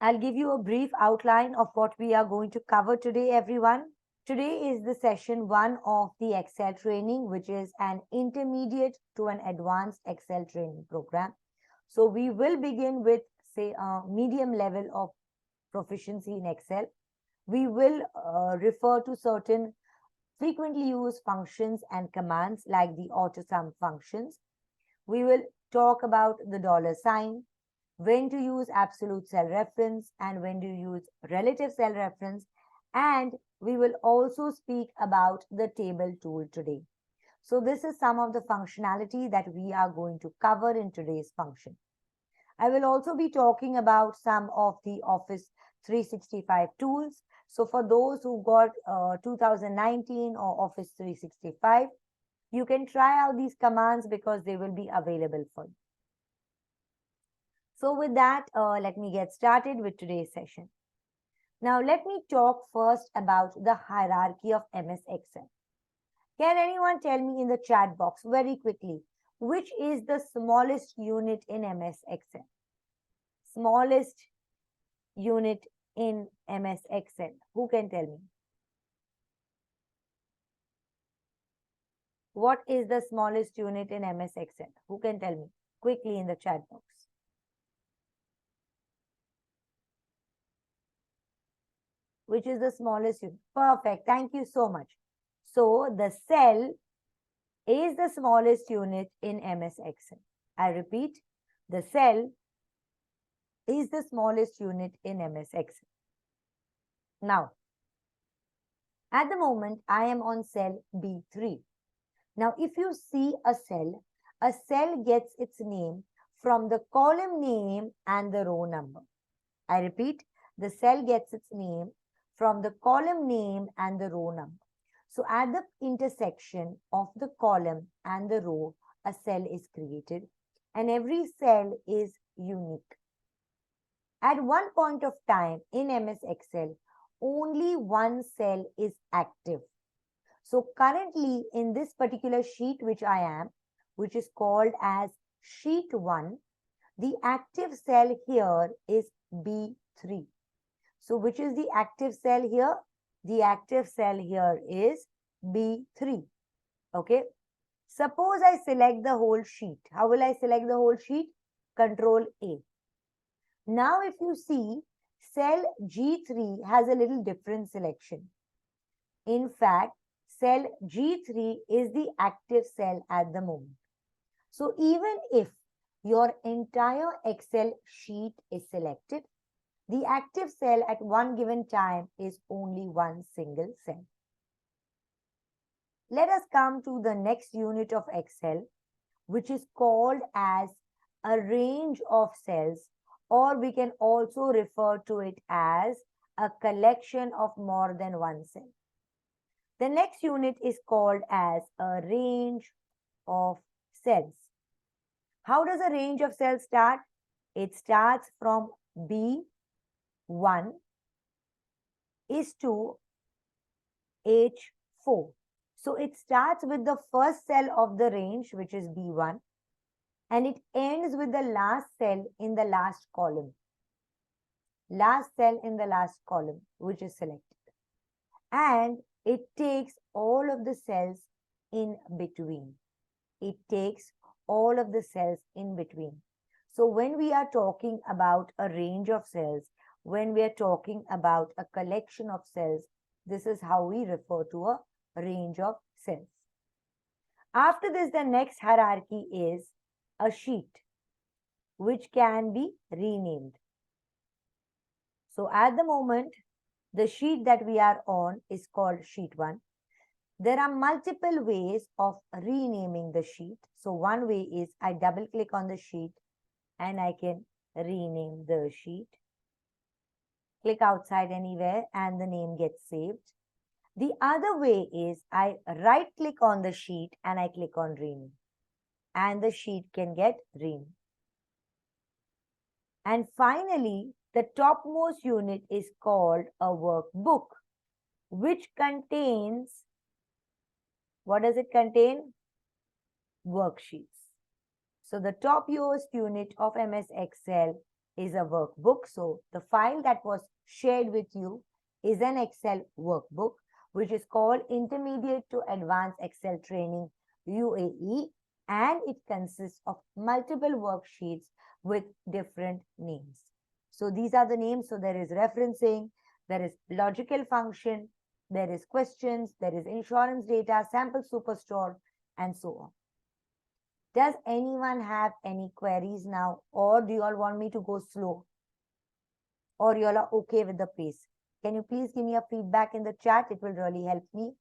I'll give you a brief outline of what we are going to cover today, everyone. Today is the session 1 of the Excel training, which is an intermediate to an advanced Excel training program. So we will begin with, say, a medium level of proficiency in Excel. We will refer to certain frequently used functions and commands like the Autosum functions. We will talk about the dollar sign, when to use absolute cell reference and when to use relative cell reference, and we will also speak about the table tool today. So this is some of the functionality that we are going to cover in today's function. I will also be talking about some of the Office 365 tools. So for those who got 2019 or Office 365, you can try out these commands because they will be available for you. So with that, let me get started with today's session. Now, let me talk first about the hierarchy of MS Excel. Can anyone tell me in the chat box very quickly, which is the smallest unit in MS Excel? Smallest unit in MS Excel. Who can tell me? What is the smallest unit in MS Excel? Who can tell me quickly in the chat box? Which is the smallest unit? Perfect. Thank you so much. So the cell is the smallest unit in MS Excel. I repeat, the cell is the smallest unit in MS Excel. Now, at the moment, I am on cell B3. Now, if you see a cell gets its name from the column name and the row number. I repeat, the cell gets its name from the column name and the row number. So at the intersection of the column and the row, a cell is created and every cell is unique. At one point of time in MS Excel, only one cell is active. So currently in this particular sheet which I am, which is called as sheet 1, the active cell here is B3. So which is the active cell here? The active cell here is B3. Okay. Suppose I select the whole sheet. How will I select the whole sheet? Control A. Now if you see, cell G3 has a little different selection. In fact, cell G3 is the active cell at the moment. So even if your entire Excel sheet is selected, the active cell at one given time is only one single cell. Let us come to the next unit of Excel, which is called as a range of cells, or we can also refer to it as a collection of more than one cell. The next unit is called as a range of cells. How does a range of cells start? It starts from B1 is to H4. So it starts with the first cell of the range, which is B1, and it ends with the last cell in the last column. Last cell in the last column, which is selected. And it takes all of the cells in between. It takes all of the cells in between. So when we are talking about a range of cells, when we are talking about a collection of cells, this is how we refer to a range of cells. After this, the next hierarchy is a sheet, which can be renamed. So at the moment, the sheet that we are on is called sheet 1. There are multiple ways of renaming the sheet. So one way is I double click on the sheet and I can rename the sheet. Click outside anywhere and the name gets saved. The other way is I right click on the sheet and I click on rename, and the sheet can get renamed. And finally, the topmost unit is called a workbook, which contains, what does it contain? Worksheets. So the topmost unit of MS Excel is a workbook. So the file that was shared with you is an Excel workbook, which is called Intermediate to Advanced Excel Training UAE, and it consists of multiple worksheets with different names. So these are the names. So there is referencing, there is logical function, there is questions, there is insurance data, sample superstore, and so on. Does anyone have any queries now, or do you all want me to go slow? Or you all are okay with the pace? Can you please give me a feedback in the chat? It will really help me.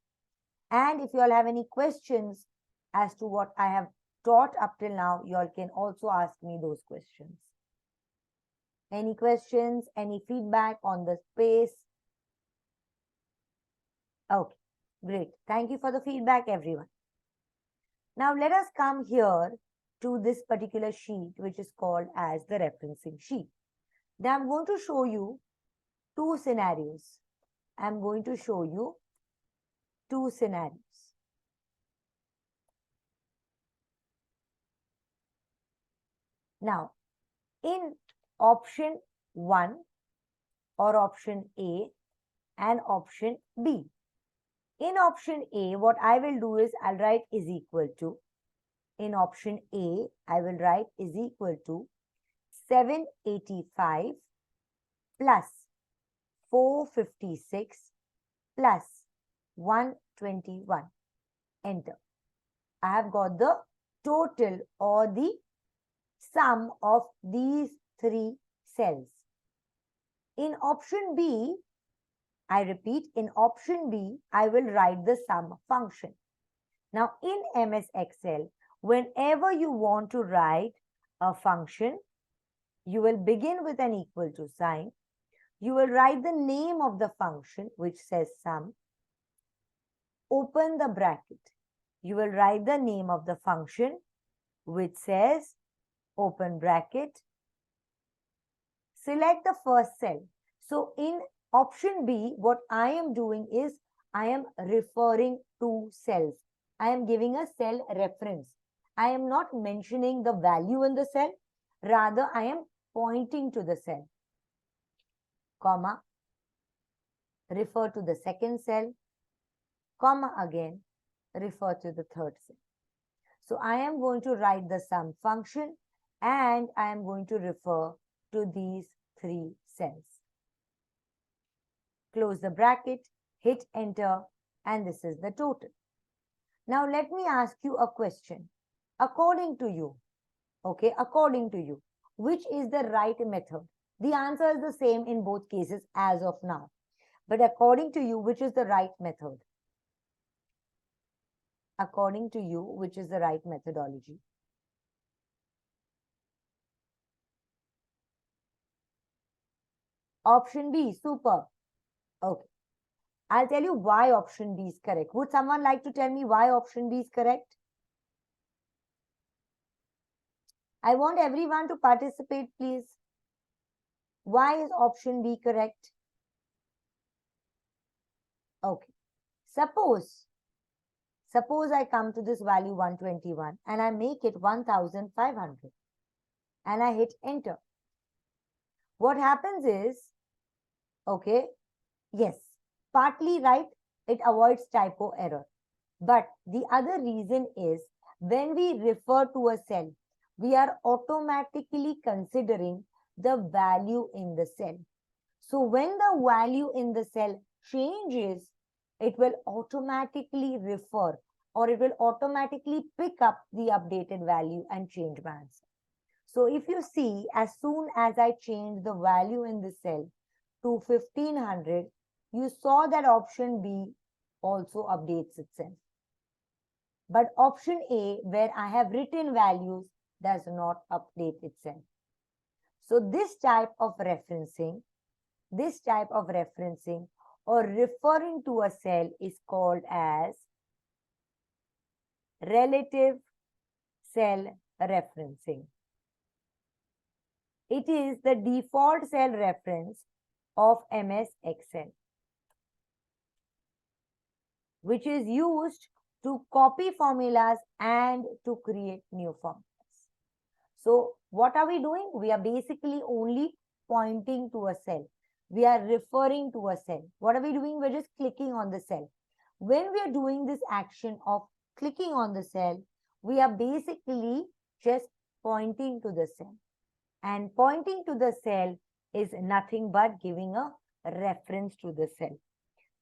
And if you all have any questions as to what I have taught up till now, you all can also ask me those questions. Any questions, any feedback on the pace? Okay, great. Thank you for the feedback, everyone. Now let us come here to this particular sheet, which is called as the referencing sheet. Now I'm going to show you two scenarios. I'm going to show you two scenarios. Now, in option 1 or option A and option B. In option A, what I will do is I'll write is equal to. In option A, I will write is equal to 785 plus 456 plus 121. Enter. I have got the total or the sum of these three cells. In option B, I repeat, in option B, I will write the sum function. Now, in MS Excel, whenever you want to write a function, you will begin with an equal to sign. You will write the name of the function, which says sum. Open the bracket. You will write the name of the function, which says open bracket. Select the first cell. So in option B, what I am doing is I am referring to cells. I am giving a cell reference. I am not mentioning the value in the cell. Rather, I am pointing to the cell. Comma. Refer to the second cell. Comma again. Refer to the third cell. So I am going to write the sum function and I am going to refer to these three cells. Close the bracket, hit enter, and this is the total. Now let me ask you a question. According to you, okay, according to you, which is the right method? The answer is the same in both cases as of now. But according to you, which is the right method? According to you, which is the right methodology? Option B, super. Okay. I'll tell you why option B is correct. Would someone like to tell me why option B is correct? I want everyone to participate, please. Why is option B correct? Okay. Suppose I come to this value 121 and I make it 1500 and I hit enter. What happens is, okay, yes, partly right, it avoids typo error. But the other reason is when we refer to a cell, we are automatically considering the value in the cell. So when the value in the cell changes, it will automatically refer or it will automatically pick up the updated value and change my answer. So if you see, as soon as I change the value in the cell to 1500, you saw that option B also updates itself. But option A, where I have written values, does not update itself. So this type of referencing or referring to a cell is called as relative cell referencing. It is the default cell reference of MS Excel, which is used to copy formulas and to create new formulas. So what are we doing? We are basically only pointing to a cell. We are referring to a cell. What are we doing? We're just clicking on the cell. When we are doing this action of clicking on the cell, we are basically just pointing to the cell. And pointing to the cell is nothing but giving a reference to the cell.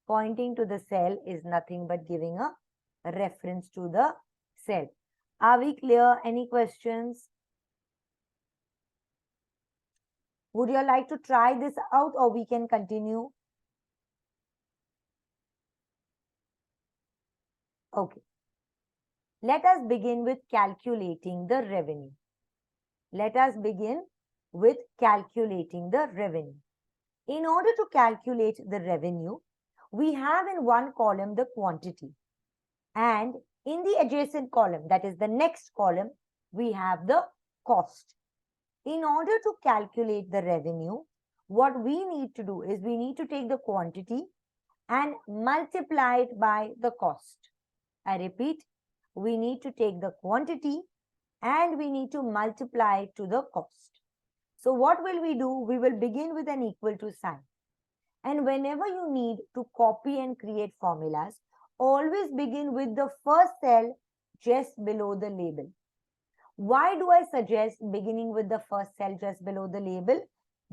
Pointing to the cell is nothing but giving a reference to the cell. Are we clear? Any questions? Would you like to try this out or we can continue? Okay. Let us begin with calculating the revenue. Let us begin with calculating the revenue. In order to calculate the revenue, we have in one column the quantity, and in the adjacent column, that is the next column, we have the cost. In order to calculate the revenue, what we need to do is we need to take the quantity and multiply it by the cost. I repeat, we need to take the quantity and we need to multiply it to the cost. So what will we do? We will begin with an equal to sign. And whenever you need to copy and create formulas, always begin with the first cell just below the label. Why do I suggest beginning with the first cell just below the label?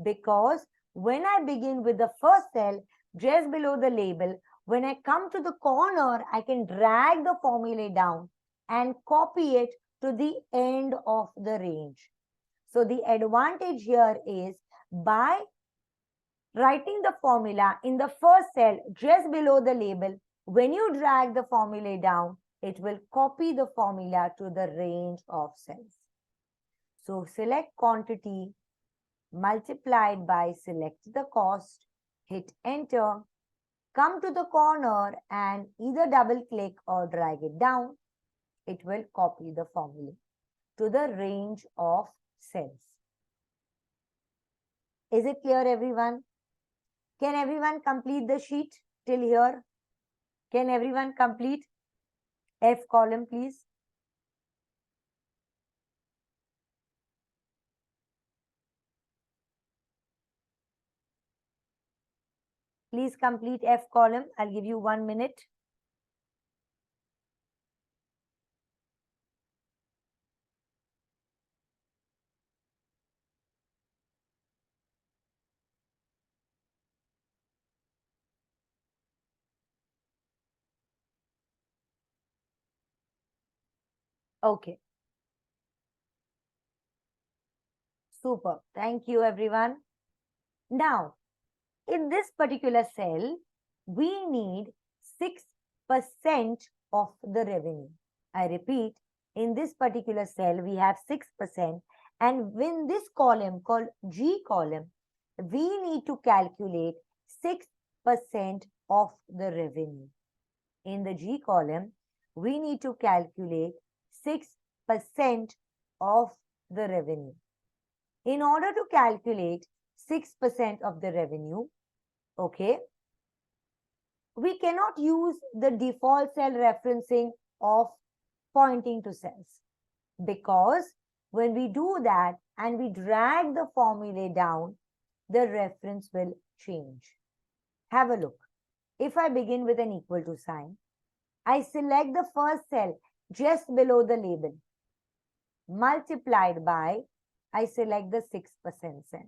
Because when I begin with the first cell just below the label, when I come to the corner, I can drag the formula down and copy it to the end of the range. So the advantage here is by writing the formula in the first cell just below the label, when you drag the formula down, it will copy the formula to the range of cells. So select quantity, multiplied by select the cost, hit enter, come to the corner and either double click or drag it down. It will copy the formula to the range of cells. Is it clear, everyone? Can everyone complete the sheet till here? Can everyone complete F column, please? Please complete F column. I'll give you 1 minute. Okay. Super. Thank you, everyone. Now, in this particular cell, we need 6% of the revenue. I repeat, in this particular cell, we have 6%. And in this column called G column, we need to calculate 6% of the revenue. In the G column, we need to calculate 6% of the revenue. In order to calculate 6% of the revenue, okay, we cannot use the default cell referencing of pointing to cells, because when we do that and we drag the formula down, the reference will change. Have a look. If I begin with an equal to sign, I select the first cell just below the label, multiplied by, I select the 6% cell.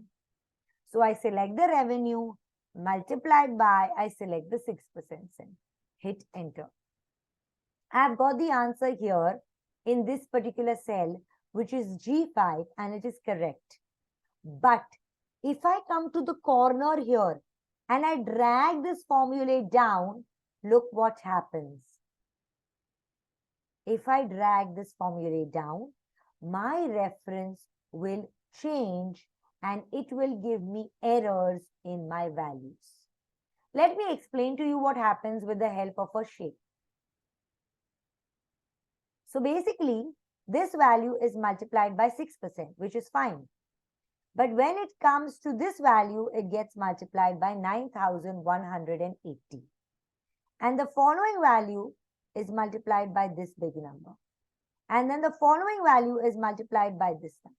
So I select the revenue, multiplied by, I select the 6% cell. Hit enter. I have got the answer here in this particular cell, which is G5, and it is correct. But if I come to the corner here and I drag this formula down, look what happens. If I drag this formula down, my reference will change and it will give me errors in my values. Let me explain to you what happens with the help of a shape. So basically, this value is multiplied by 6%, which is fine. But when it comes to this value, it gets multiplied by 9,180. And the following value is multiplied by this big number. And then the following value is multiplied by this one.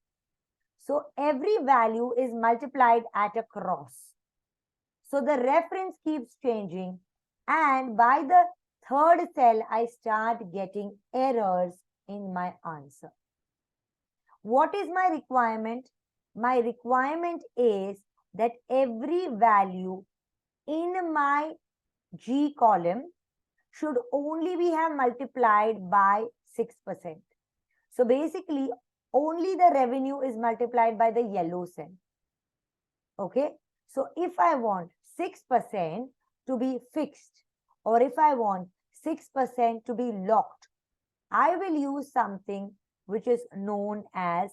So every value is multiplied at a cross. So the reference keeps changing, and by the third cell, I start getting errors in my answer. What is my requirement? My requirement is that every value in my G column should only be have multiplied by 6%. So basically, only the revenue is multiplied by the yellow cell. Okay. So if I want 6% to be fixed, or if I want 6% to be locked, I will use something which is known as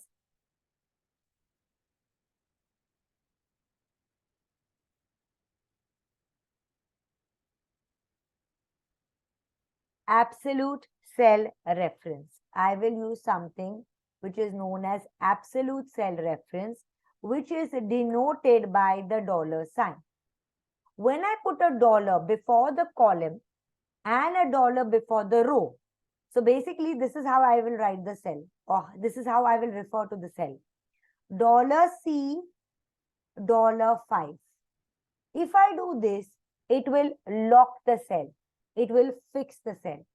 absolute cell reference. I will use something which is known as absolute cell reference, which is denoted by the dollar sign. When I put a dollar before the column and a dollar before the row, so basically this is how I will write the cell, or this is how I will refer to the cell. $C, $5. If I do this, it will lock the cell. It will fix the cell.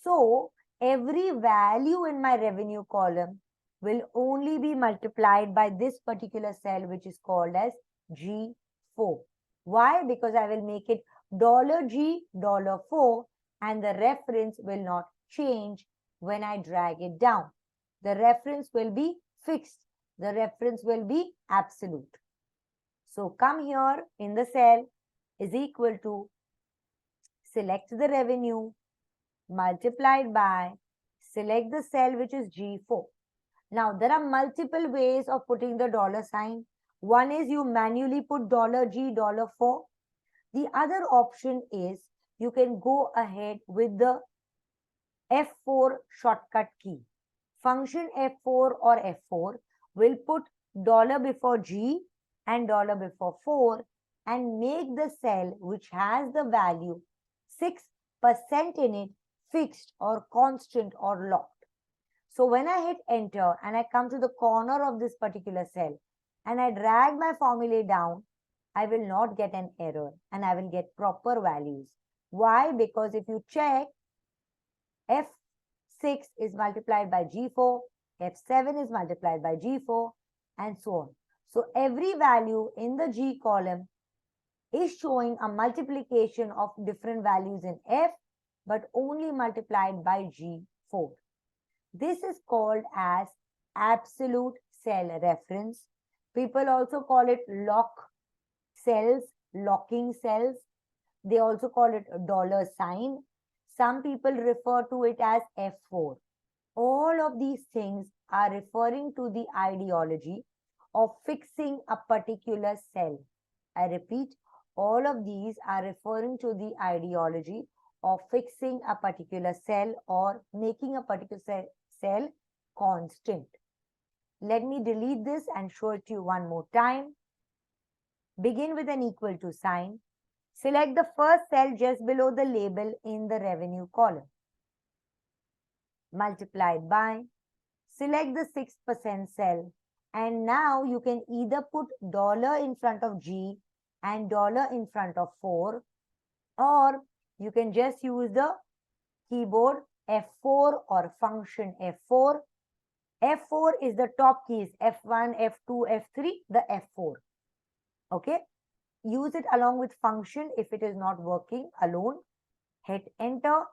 So every value in my revenue column will only be multiplied by this particular cell, which is called as G4. Why? Because I will make it $G, $4, and the reference will not change when I drag it down. The reference will be fixed. The reference will be absolute. So come here in the cell is equal to select the revenue multiplied by select the cell which is G4. Now there are multiple ways of putting the dollar sign. One is you manually put $G, $4. The other option is you can go ahead with the F4 shortcut key. Function F4 or F4 will put dollar before G and dollar before 4 and make the cell which has the value 6% in it fixed or constant or locked. So when I hit enter and I come to the corner of this particular cell and I drag my formula down, I will not get an error and I will get proper values. Why? Because if you check, F6 is multiplied by G4, F7 is multiplied by G4, and so on. So every value in the G column is showing a multiplication of different values in F, but only multiplied by G4. This is called as absolute cell reference. People also call it lock cells, locking cells. They also call it dollar sign. Some people refer to it as F4. All of these things are referring to the ideology of fixing a particular cell. I repeat, all of these are referring to the ideology of fixing a particular cell or making a particular cell constant. Let me delete this and show it to you one more time. Begin with an equal to sign. Select the first cell just below the label in the revenue column. Multiplied by, select the 6% cell, and now you can either put dollar in front of G and dollar in front of 4, or you can just use the keyboard F4 or function F4. F4 is the top keys, F1, F2, F3, the F4. Okay. Use it along with function if it is not working alone. Hit enter.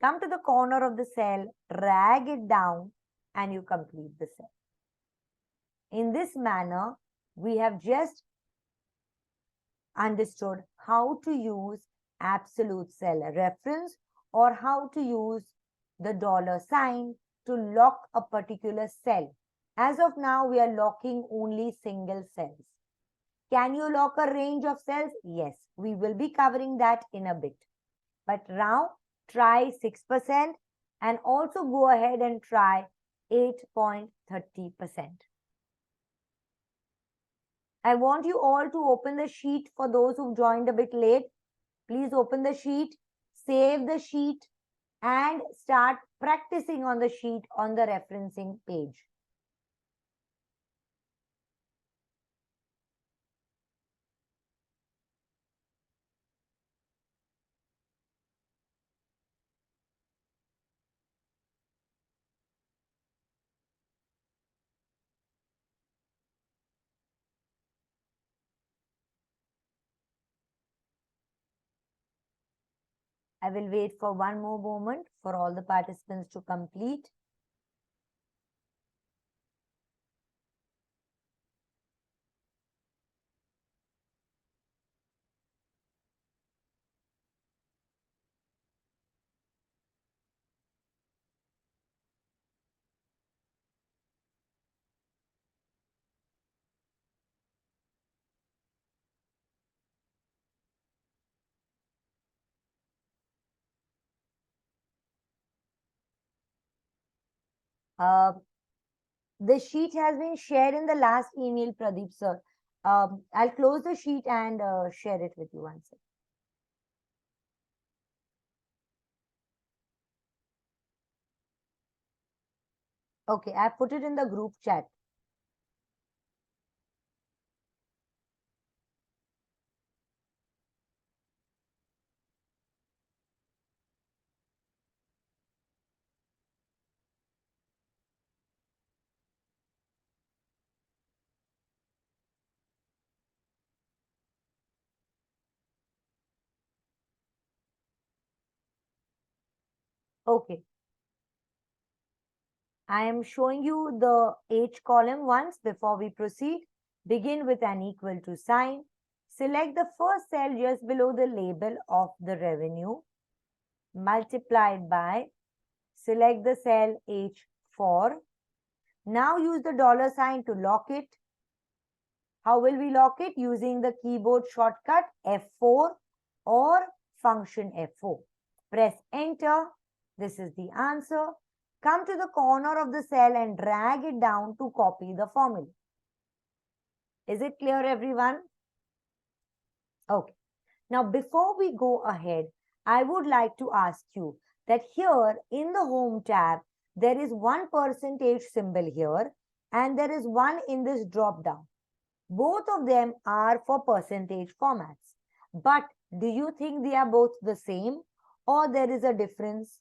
Come to the corner of the cell, drag it down, and you complete the cell. In this manner, we have just understood how to use absolute cell reference or how to use the dollar sign to lock a particular cell. As of now, we are locking only single cells. Can you lock a range of cells? Yes, we will be covering that in a bit. But now, try 6% and also go ahead and try 8.30%. I want you all to open the sheet for those who joined a bit late. Please open the sheet, save the sheet, and start practicing on the sheet on the referencing page. I will wait for one more moment for all the participants to complete. Uh, the sheet has been shared in the last email, Pradeep sir. I'll close the sheet and share it with you once. Okay, I put it in the group chat. Okay, I am showing you the H column once before we proceed. Begin with an equal to sign. Select the first cell just below the label of the revenue. Multiplied by, select the cell H4. Now use the dollar sign to lock it. How will we lock it? Using the keyboard shortcut F4 or function F4. Press enter. This is the answer. Come to the corner of the cell and drag it down to copy the formula. Is it clear, everyone? Okay. Now, before we go ahead, I would like to ask you that here in the Home tab, there is one percentage symbol here and there is one in this drop down. Both of them are for percentage formats. But do you think they are both the same or there is a difference?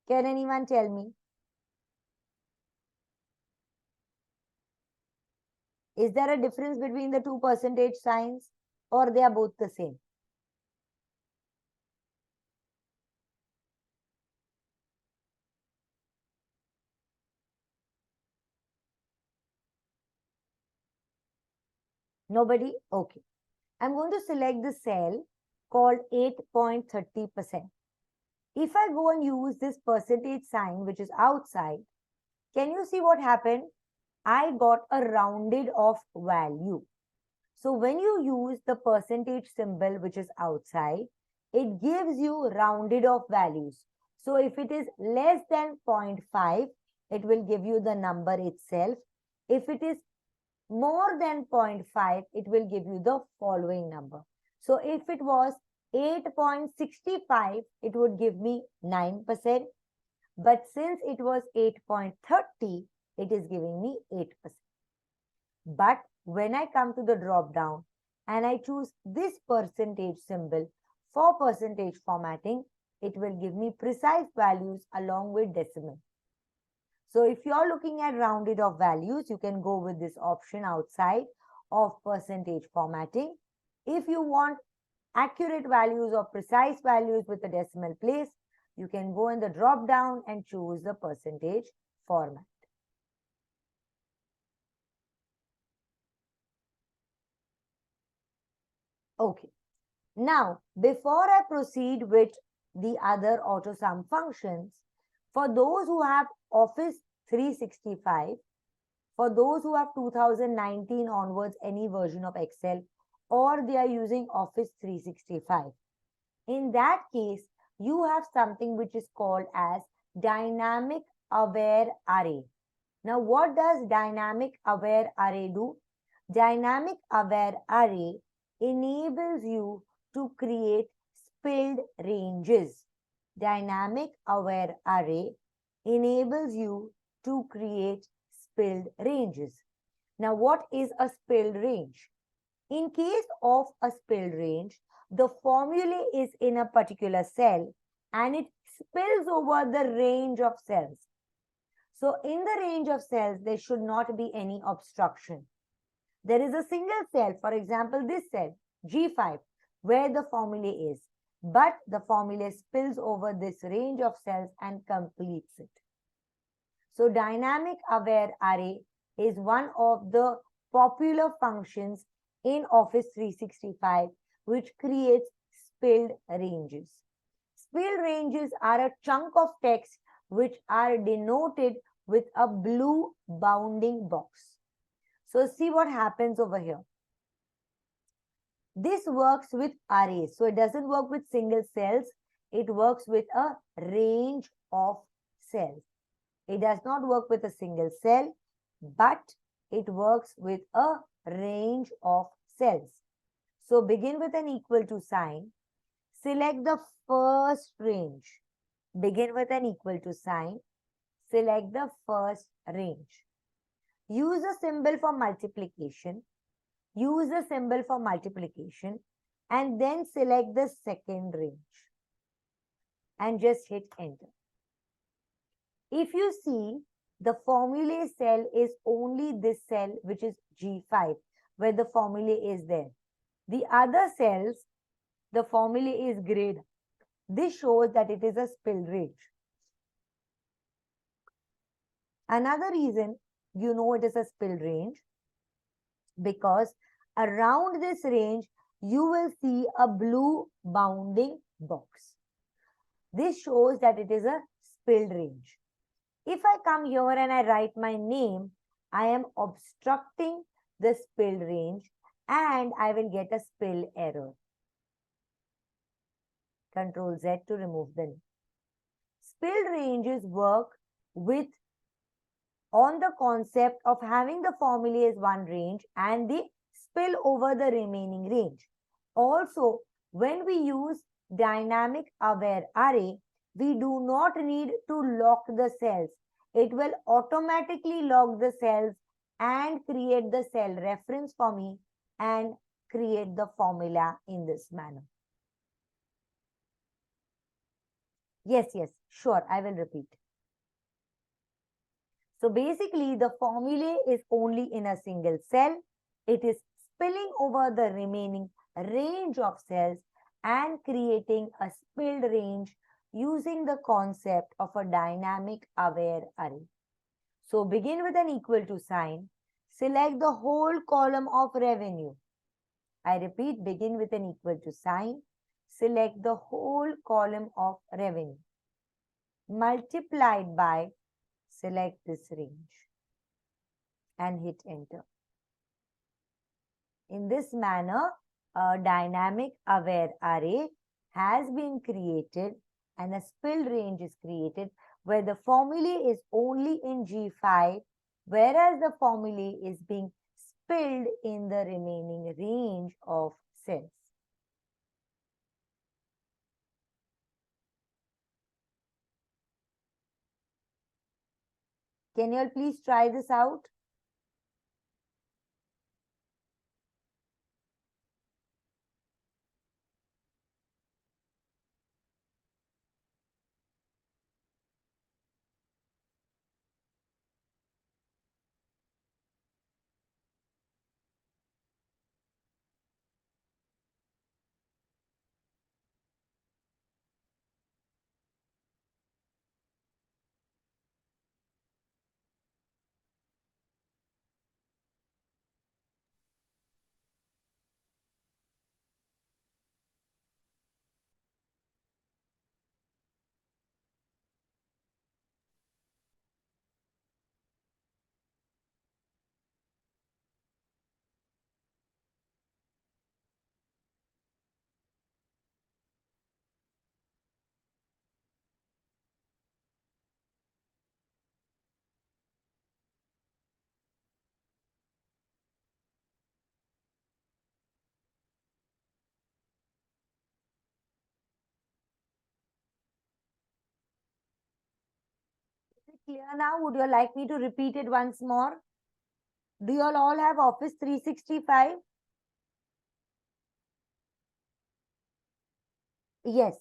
Can anyone tell me? Is there a difference between the two percentage signs or they are both the same? Nobody? Okay. I'm going to select the cell called 8.30%. If I go and use this percentage sign, which is outside, can you see what happened? I got a rounded off value. So when you use the percentage symbol, which is outside, it gives you rounded off values. So if it is less than 0.5, it will give you the number itself. If it is more than 0.5, it will give you the following number. So if it was 8.65, it would give me 9%. But since it was 8.30, it is giving me 8%. But when I come to the drop down and I choose this percentage symbol for percentage formatting, it will give me precise values along with decimal. So if you're looking at rounded off values, you can go with this option outside of percentage formatting. If you want accurate values or precise values with a decimal place, you can go in the drop down and choose the percentage format. Okay. Now, before I proceed with the other Autosum functions, for those who have Office 365, for those who have 2019 onwards, any version of Excel, or they are using Office 365. In that case, you have something which is called as Dynamic Aware Array. Now, what does Dynamic Aware Array do? Dynamic Aware Array enables you to create spilled ranges. Dynamic Aware Array enables you to create spilled ranges. Now, what is a spilled range? In case of a spilled range, the formula is in a particular cell and it spills over the range of cells. So, in the range of cells, there should not be any obstruction. There is a single cell, for example, this cell, G5, where the formula is. but the formula spills over this range of cells and completes it. So dynamic aware array is one of the popular functions in Office 365 which creates spilled ranges. Spilled ranges are a chunk of text which are denoted with a blue bounding box. So see what happens over here. This works with arrays. So it doesn't work with single cells. It works with a range of cells. It does not work with a single cell, but it works with a range of cells. So begin with an equal to sign. Select the first range. Begin with an equal to sign. Select the first range. Use a symbol for multiplication. Use a symbol for multiplication and then select the second range and just hit enter. If you see, the formula cell is only this cell which is G5 where the formula is there. The other cells, the formula is grayed. This shows that it is a spilled range. Another reason you know it is a spilled range because around this range you will see a blue bounding box. This shows that it is a spilled range. If I come here and I write my name, I am obstructing the spilled range and I will get a spill error. Control Z to remove the name. Spilled ranges work with on the concept of having the formula as one range and they spill over the remaining range. Also, when we use dynamic aware array, we do not need to lock the cells. It will automatically lock the cells and create the cell reference for me and create the formula in this manner. Yes, sure, I will repeat. So basically, the formula is only in a single cell. It is spilling over the remaining range of cells and creating a spilled range using the concept of a dynamic aware array. So begin with an equal to sign. Select the whole column of revenue. I repeat, begin with an equal to sign. Select the whole column of revenue. Multiplied by, select this range and hit enter. In this manner, a dynamic aware array has been created and a spilled range is created where the formula is only in G5 whereas the formula is being spilled in the remaining range of cells. Can you all please try this out? Is it clear now? Would you like me to repeat it once more? Do you all have Office 365? Yes.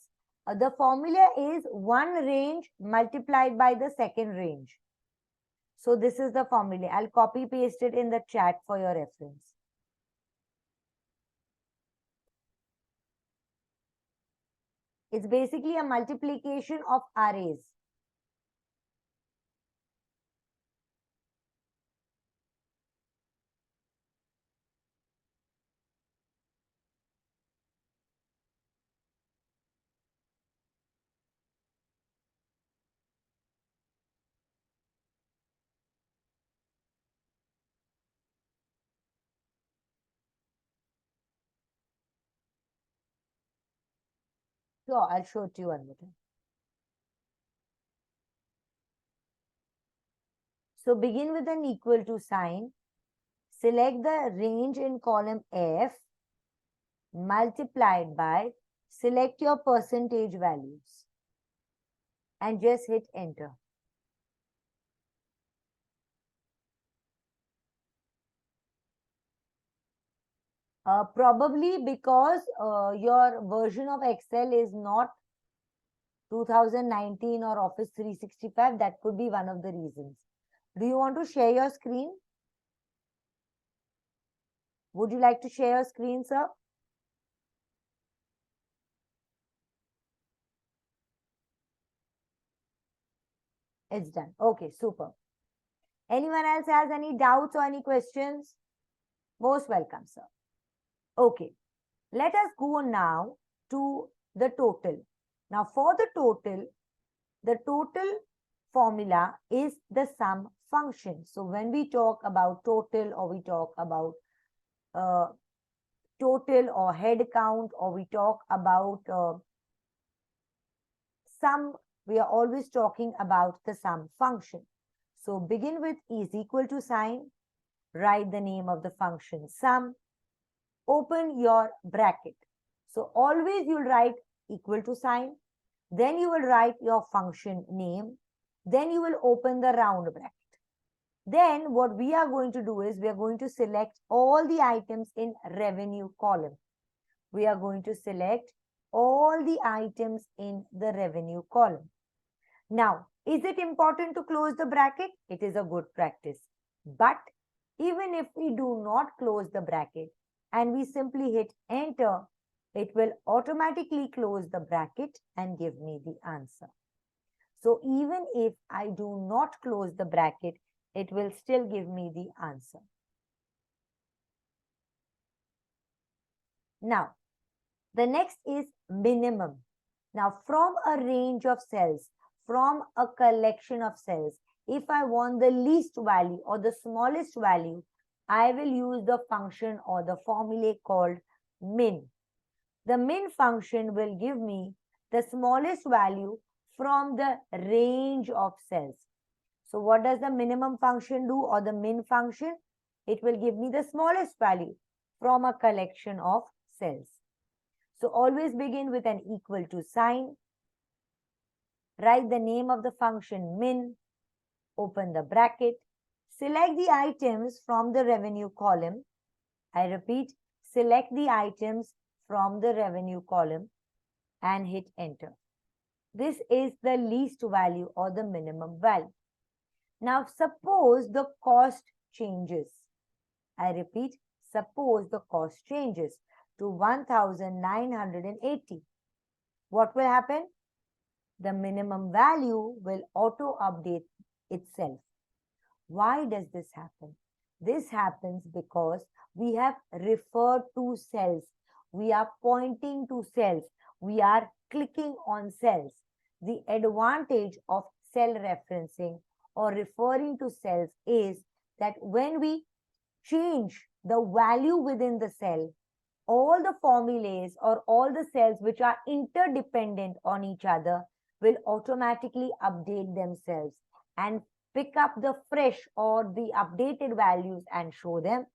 The formula is one range multiplied by the second range. So this is the formula. I'll copy paste it in the chat for your reference. It's basically a multiplication of arrays. Sure, I'll show it to you one more time. So begin with an equal to sign. Select the range in column F multiplied by, select your percentage values and just hit enter. Probably because your version of Excel is not 2019 or Office 365. That could be one of the reasons. Do you want to share your screen? Would you like to share your screen, sir? It's done. Okay, super. Anyone else has any doubts or any questions? Most welcome, sir. Okay, let us go now to the total. Now, for the total formula is the sum function. So, when we talk about total, or we talk about total or head count, or we talk about sum, we are always talking about the sum function. So, begin with is equal to sign, write the name of the function sum, open your bracket. So, always you'll write equal to sign, then you will write your function name, then you will open the round bracket. Then what we are going to do is we are going to select all the items in revenue column. We are going to select all the items in the revenue column. Now, is it important to close the bracket? It is a good practice. But even if we do not close the bracket and we simply hit enter, it will automatically close the bracket and give me the answer. So even if I do not close the bracket, it will still give me the answer. Now, the next is minimum. Now, from a range of cells, from a collection of cells, if I want the least value or the smallest value, I will use the function or the formula called min. The min function will give me the smallest value from the range of cells. So what does the minimum function do, or the min function? It will give me the smallest value from a collection of cells. So always begin with an equal to sign. Write the name of the function min, open the bracket, select the items from the revenue column. I repeat, select the items from the revenue column and hit enter. This is the least value or the minimum value. Now, suppose the cost changes. I repeat, suppose the cost changes to 1,980. What will happen? The minimum value will auto-update itself. Why does this happen? This happens because we have referred to cells. We are pointing to cells. We are clicking on cells. The advantage of cell referencing or referring to cells is that when we change the value within the cell, all the formulas or all the cells which are interdependent on each other will automatically update themselves and pick up the fresh or the updated values and show them.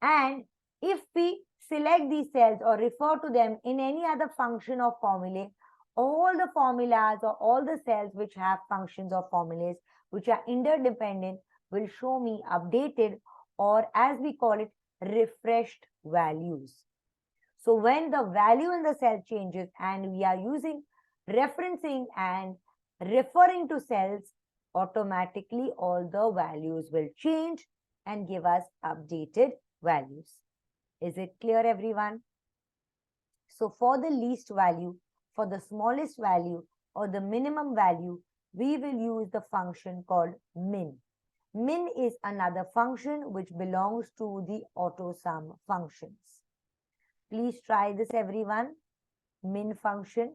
And if we select these cells or refer to them in any other function or formula, all the formulas or all the cells which have functions or formulas which are interdependent will show me updated, or as we call it, refreshed values. So when the value in the cell changes and we are using referencing and referring to cells, automatically all the values will change and give us updated values. Is it clear, everyone? So for the least value, for the smallest value or the minimum value, we will use the function called min. Min is another function which belongs to the Autosum functions. Please try this, everyone. Min function.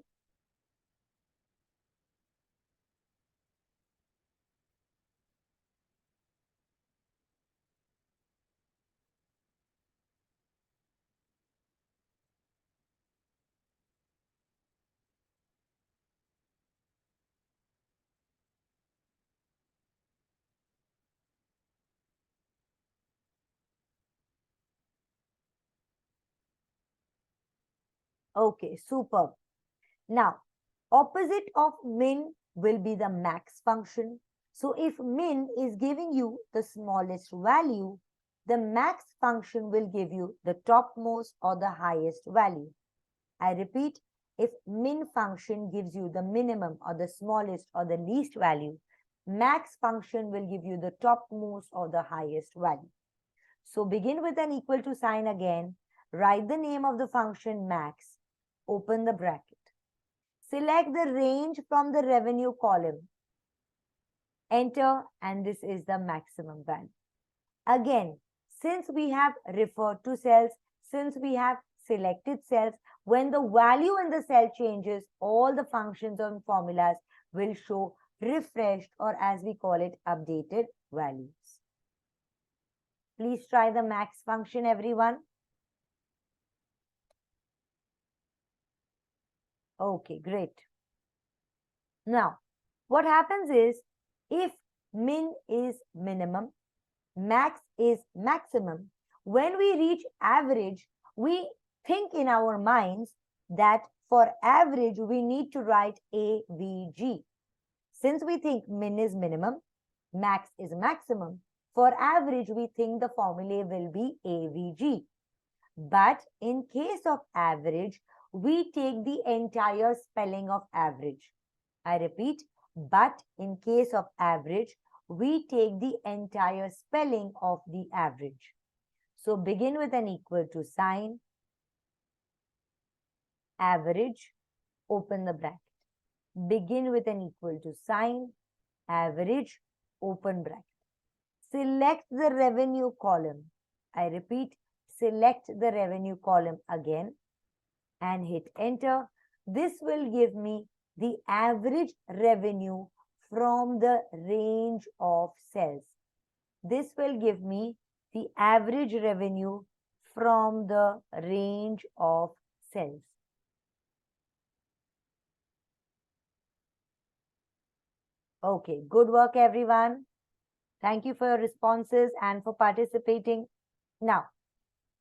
Okay, superb. Now, opposite of min will be the max function. So if min is giving you the smallest value, the max function will give you the topmost or the highest value. I repeat, if min function gives you the minimum or the smallest or the least value, max function will give you the topmost or the highest value. So begin with an equal to sign again, write the name of the function max, open the bracket. Select the range from the revenue column. Enter, and this is the maximum value. Again, since we have referred to cells, since we have selected cells, when the value in the cell changes, all the functions and formulas will show refreshed, or as we call it, updated values. Please try the max function, everyone. Okay, great. Now, what happens is, if min is minimum, max is maximum, when we reach average, we think in our minds that for average, we need to write AVG. Since we think min is minimum, max is maximum, for average, we think the formula will be AVG. But in case of average, we take the entire spelling of average. I repeat, but in case of average, we take the entire spelling of the average. So begin with an equal to sign, average, open the bracket. Begin with an equal to sign, average, open bracket. Select the revenue column. I repeat, select the revenue column again and hit enter. This will give me the average revenue from the range of cells. This will give me the average revenue from the range of cells. Okay, good work, everyone. Thank you for your responses and for participating. Now,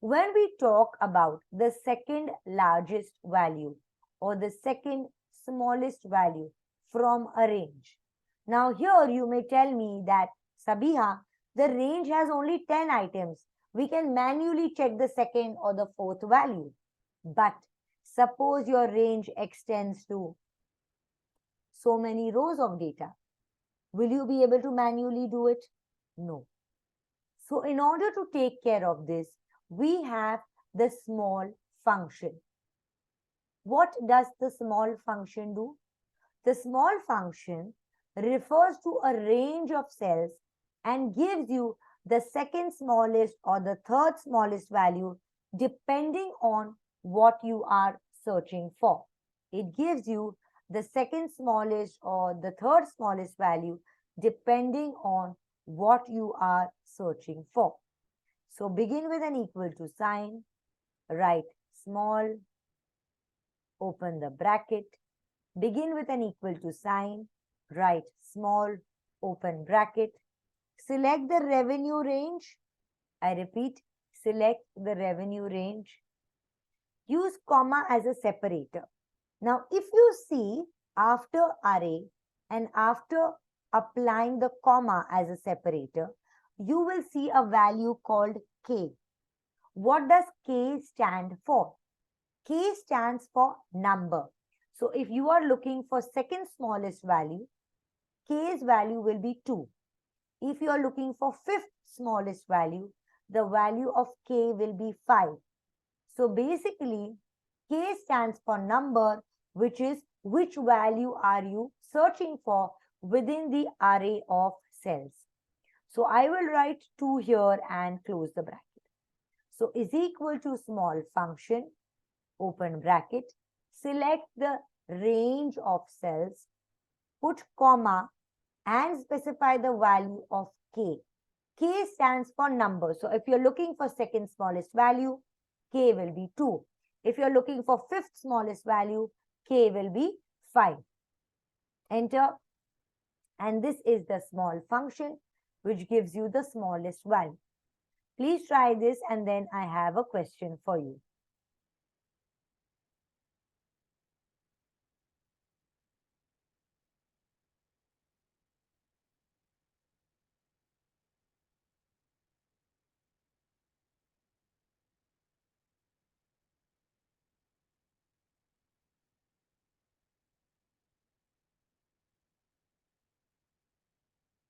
when we talk about the second largest value or the second smallest value from a range. Now here you may tell me that, Sabiha, the range has only 10 items. We can manually check the second or the fourth value. But suppose your range extends to so many rows of data. Will you be able to manually do it? No. So in order to take care of this, we have the small function. What does the small function do? The small function refers to a range of cells and gives you the second smallest or the third smallest value depending on what you are searching for. It gives you the second smallest or the third smallest value depending on what you are searching for. So begin with an equal to sign, write small, open the bracket, begin with an equal to sign, write small, open bracket, select the revenue range. I repeat, select the revenue range. Use comma as a separator. Now, if you see after array and after applying the comma as a separator, you will see a value called K. What does K stand for? K stands for number. So if you are looking for second smallest value, K's value will be 2. If you are looking for fifth smallest value, the value of K will be 5. So basically, K stands for number which is which value are you searching for within the array of cells. So I will write 2 here and close the bracket. So is equal to small function, open bracket, select the range of cells, put comma and specify the value of k. K stands for number. So if you're looking for second smallest value, k will be 2. If you're looking for fifth smallest value, k will be 5. Enter. And this is the small function which gives you the smallest value. Please try this and then I have a question for you.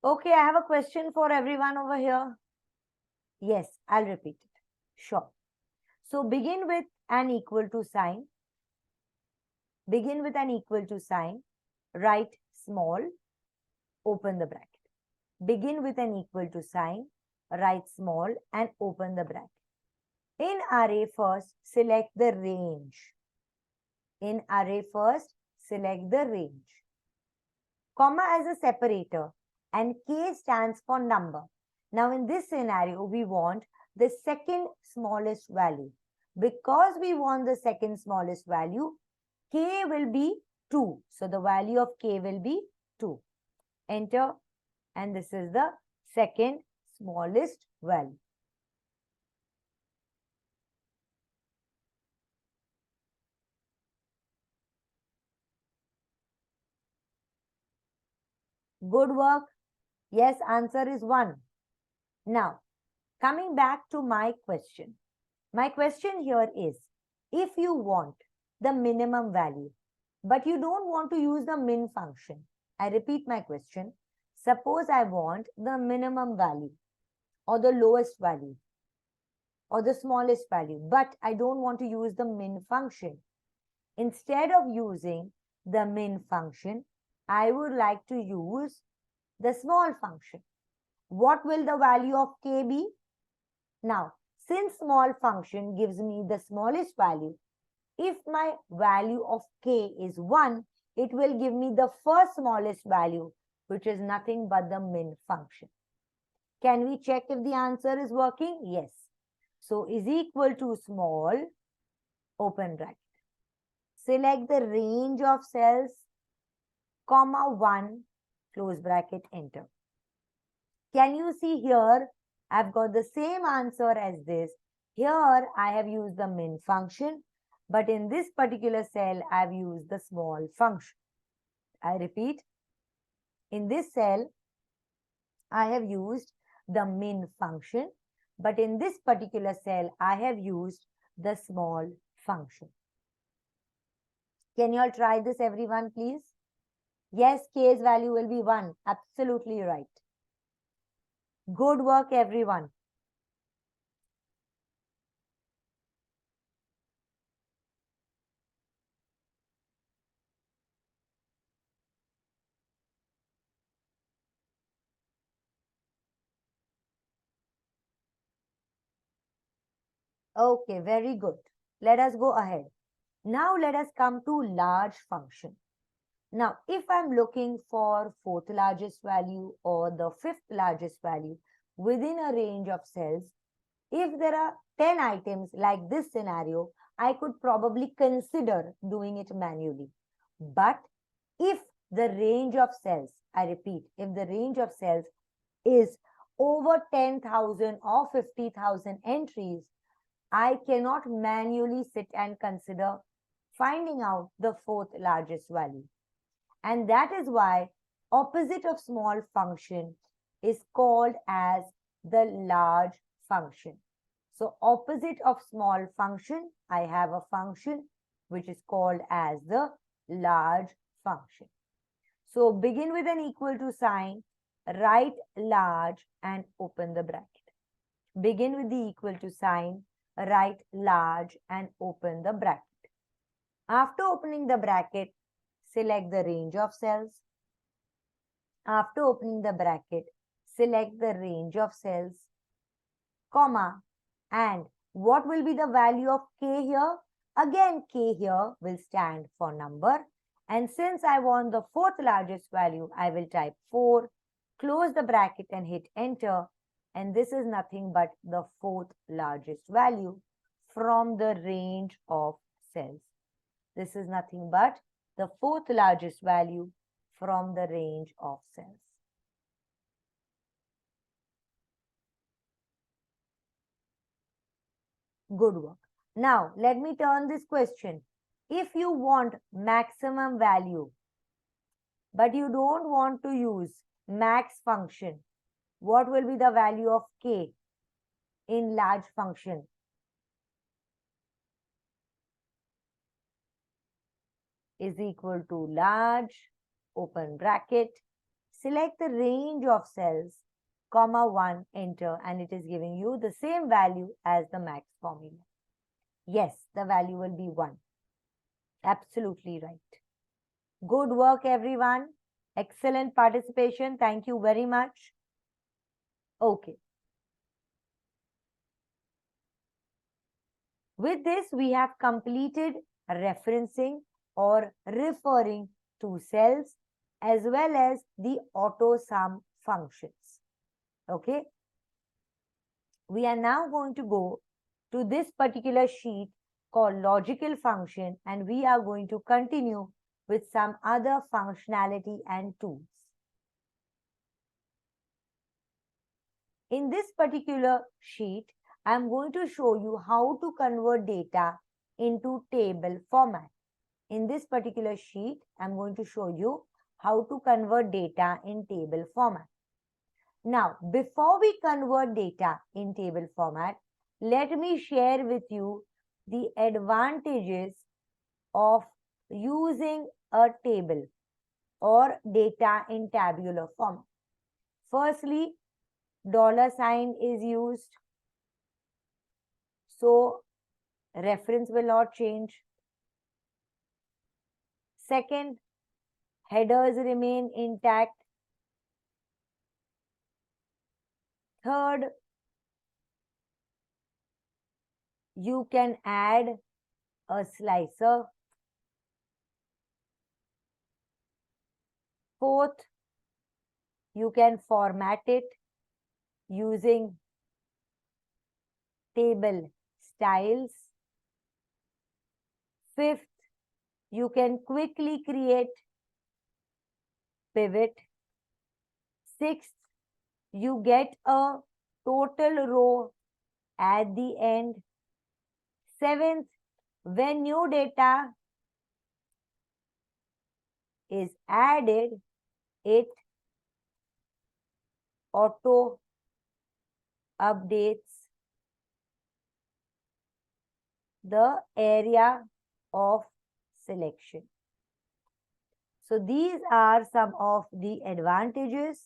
Okay, I have a question for everyone over here. Yes, I'll repeat it. Sure. So begin with an equal to sign. Begin with an equal to sign. Write small, open the bracket. Begin with an equal to sign. Write small and open the bracket. In array first, select the range. In array first, select the range. Comma as a separator and k stands for number. Now in this scenario, we want the second smallest value. Because we want the second smallest value, k will be 2. So the value of k will be 2. Enter. And this is the second smallest value. Good work. Yes, answer is 1. Now, coming back to my question. My question here is, if you want the minimum value, but you don't want to use the min function. I repeat my question. Suppose I want the minimum value or the lowest value or the smallest value, but I don't want to use the min function. Instead of using the min function, I would like to use the small function. What will the value of k be? Now, since small function gives me the smallest value, if my value of k is 1, it will give me the first smallest value, which is nothing but the min function. Can we check if the answer is working? Yes. So is equal to small, open bracket. Select the range of cells, comma 1, close bracket, enter. Can you see here? I've got the same answer as this. Here I have used the min function, but in this particular cell, I've used the small function. I repeat, in this cell, I have used the min function, but in this particular cell, I have used the small function. Can you all try this, everyone, please? Yes, k's value will be 1. Absolutely right. Good work, everyone. Okay, very good. Let us go ahead. Now let us come to large function. Now, if I'm looking for fourth largest value or the fifth largest value within a range of cells, if there are 10 items like this scenario, I could probably consider doing it manually. But if the range of cells, I repeat, if the range of cells is over 10,000 or 50,000 entries, I cannot manually sit and consider finding out the fourth largest value. And that is why opposite of small function is called as the large function. So opposite of small function, I have a function which is called as the large function. So begin with an equal to sign, write large and open the bracket. Begin with the equal to sign, write large and open the bracket. After opening the bracket, select the range of cells. After opening the bracket, select the range of cells, comma, and what will be the value of k here? Again, k here will stand for number. And since I want the fourth largest value, I will type 4, close the bracket and hit enter. And this is nothing but the fourth largest value from the range of cells. This is nothing but the fourth largest value from the range of cells. Good work. Now, let me turn this question. If you want maximum value, but you don't want to use max function, what will be the value of k in large function? Is equal to large, open bracket, select the range of cells, comma 1, enter, and it is giving you the same value as the max formula. Yes, the value will be 1. Absolutely right. Good work, everyone. Excellent participation. Thank you very much. Okay. With this, we have completed referencing or referring to cells as well as the Autosum functions. Okay. We are now going to go to this particular sheet called logical function, and we are going to continue with some other functionality and tools. In this particular sheet, I am going to show you how to convert data into table format. In this particular sheet, I am going to show you how to convert data in table format. Now, before we convert data in table format, let me share with you the advantages of using a table or data in tabular format. Firstly, $sign is used, so reference will not change. Second, headers remain intact. Third, you can add a slicer. Fourth, you can format it using table styles. Fifth, you can quickly create pivot. Sixth, you get a total row at the end. Seventh, when new data is added, it auto updates the area of selection. So these are some of the advantages.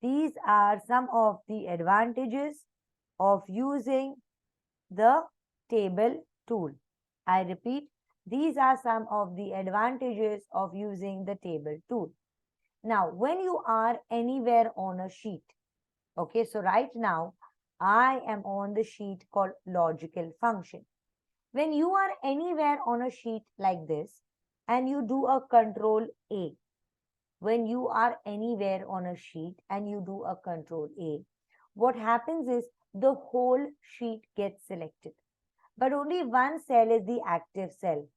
These are some of the advantages of using the table tool. I repeat, these are some of the advantages of using the table tool. Now, when you are anywhere on a sheet, okay, so right now, I am on the sheet called logical function. When you are anywhere on a sheet like this and you do a control A, when you are anywhere on a sheet and you do a control A, what happens is the whole sheet gets selected. But only one cell is the active cell.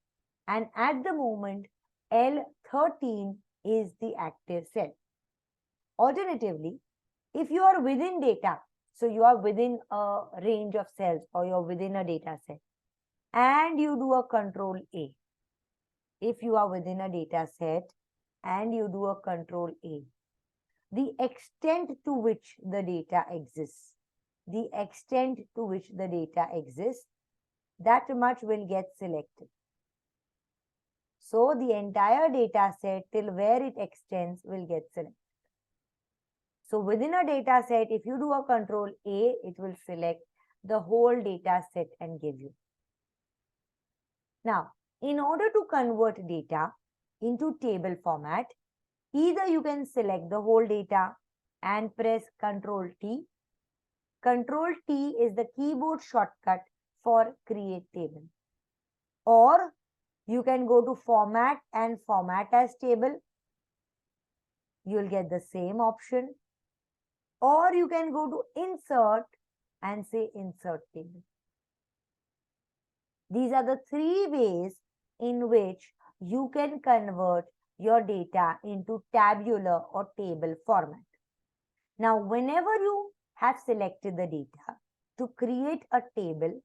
And at the moment, L13 is the active cell. Alternatively, if you are within data, so you are within a range of cells or you're within a data set, and you do a control A. If you are within a data set and you do a control A, the extent to which the data exists, that much will get selected. So the entire data set till where it extends will get selected. So within a data set, if you do a control A, it will select the whole data set and give you. Now, In order to convert data into table format, either you can select the whole data and press Ctrl T. Ctrl T is the keyboard shortcut for create table. Or you can go to format and format as table. You'll get the same option. Or you can go to insert and say insert table. These are the three ways in which you can convert your data into tabular or table format. Now, whenever you have selected the data to create a table,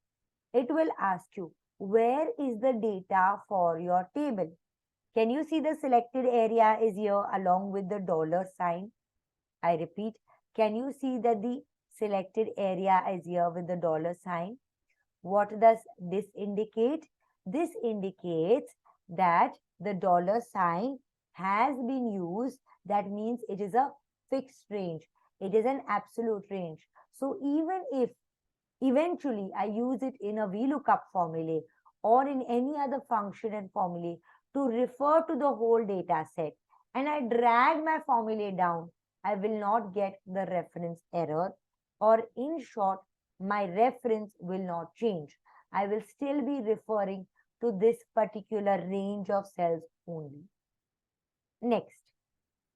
it will ask you, where is the data for your table? Can you see the selected area is here along with the dollar sign? I repeat, can you see that the selected area is here with the dollar sign? What does this indicate? This indicates that the dollar sign has been used. That means it is a fixed range. It is an absolute range. So even if eventually I use it in a VLOOKUP formula or in any other function and formula to refer to the whole data set, and I drag my formula down, I will not get the reference error, or in short, my reference will not change. I will still be referring to this particular range of cells only. Next,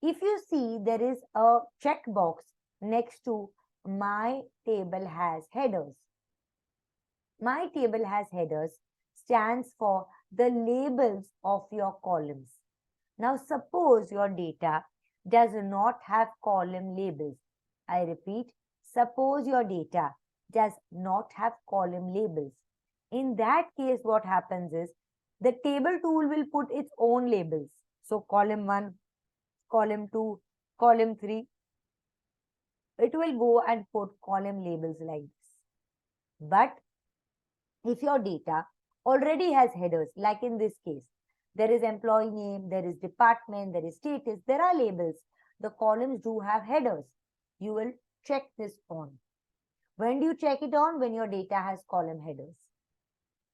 if you see there is a checkbox next to my table has headers. My table has headers stands for the labels of your columns. Now suppose your data does not have column labels. I repeat, suppose your data does not have column labels. In that case, what happens is the table tool will put its own labels. So column 1, column 2, column 3. It will go and put column labels like this. But if your data already has headers, like in this case, there is employee name, there is department, there is status, there are labels. The columns do have headers. You will check this on. When do you check it on? When your data has column headers.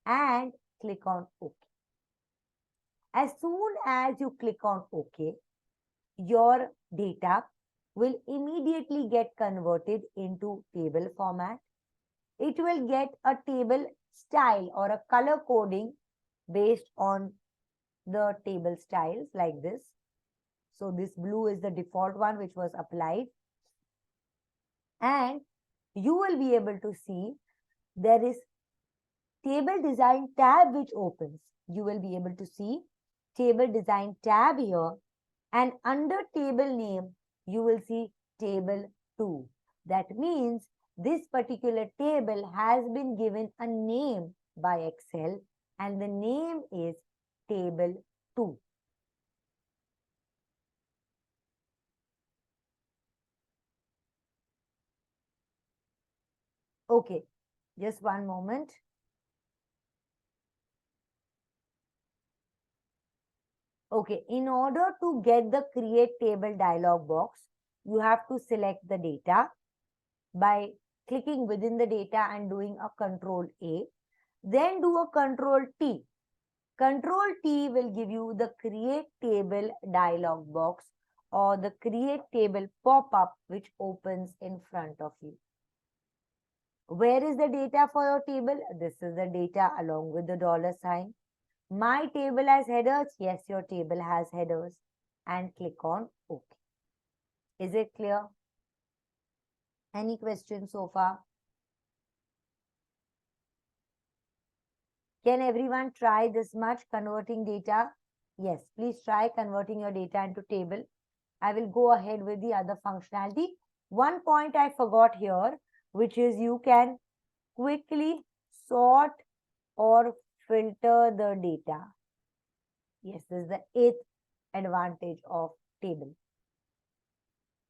And click on OK. As soon as you click on OK, your data will immediately get converted into table format. It will get a table style or a color coding based on the table styles like this. So this blue is the default one which was applied. And you will be able to see there is table design tab which opens. You will be able to see table design tab here, and under table name you will see table 2. That means this particular table has been given a name by Excel, and the name is table 2. Okay, just one moment. Okay, in order to get the create table dialog box, you have to select the data by clicking within the data and doing a Control A. Then do a Control T. Control T will give you the create table dialog box or the create table pop-up which opens in front of you. Where is the data for your table? This is the data along with the dollar sign. My table has headers. Yes, your table has headers. And click on OK. Is it clear? Any questions so far? Can everyone try this much converting data? Yes, please try converting your data into table. I will go ahead with the other functionality. One point I forgot here, which is you can quickly sort or filter the data. Yes, this is the 8th advantage of table.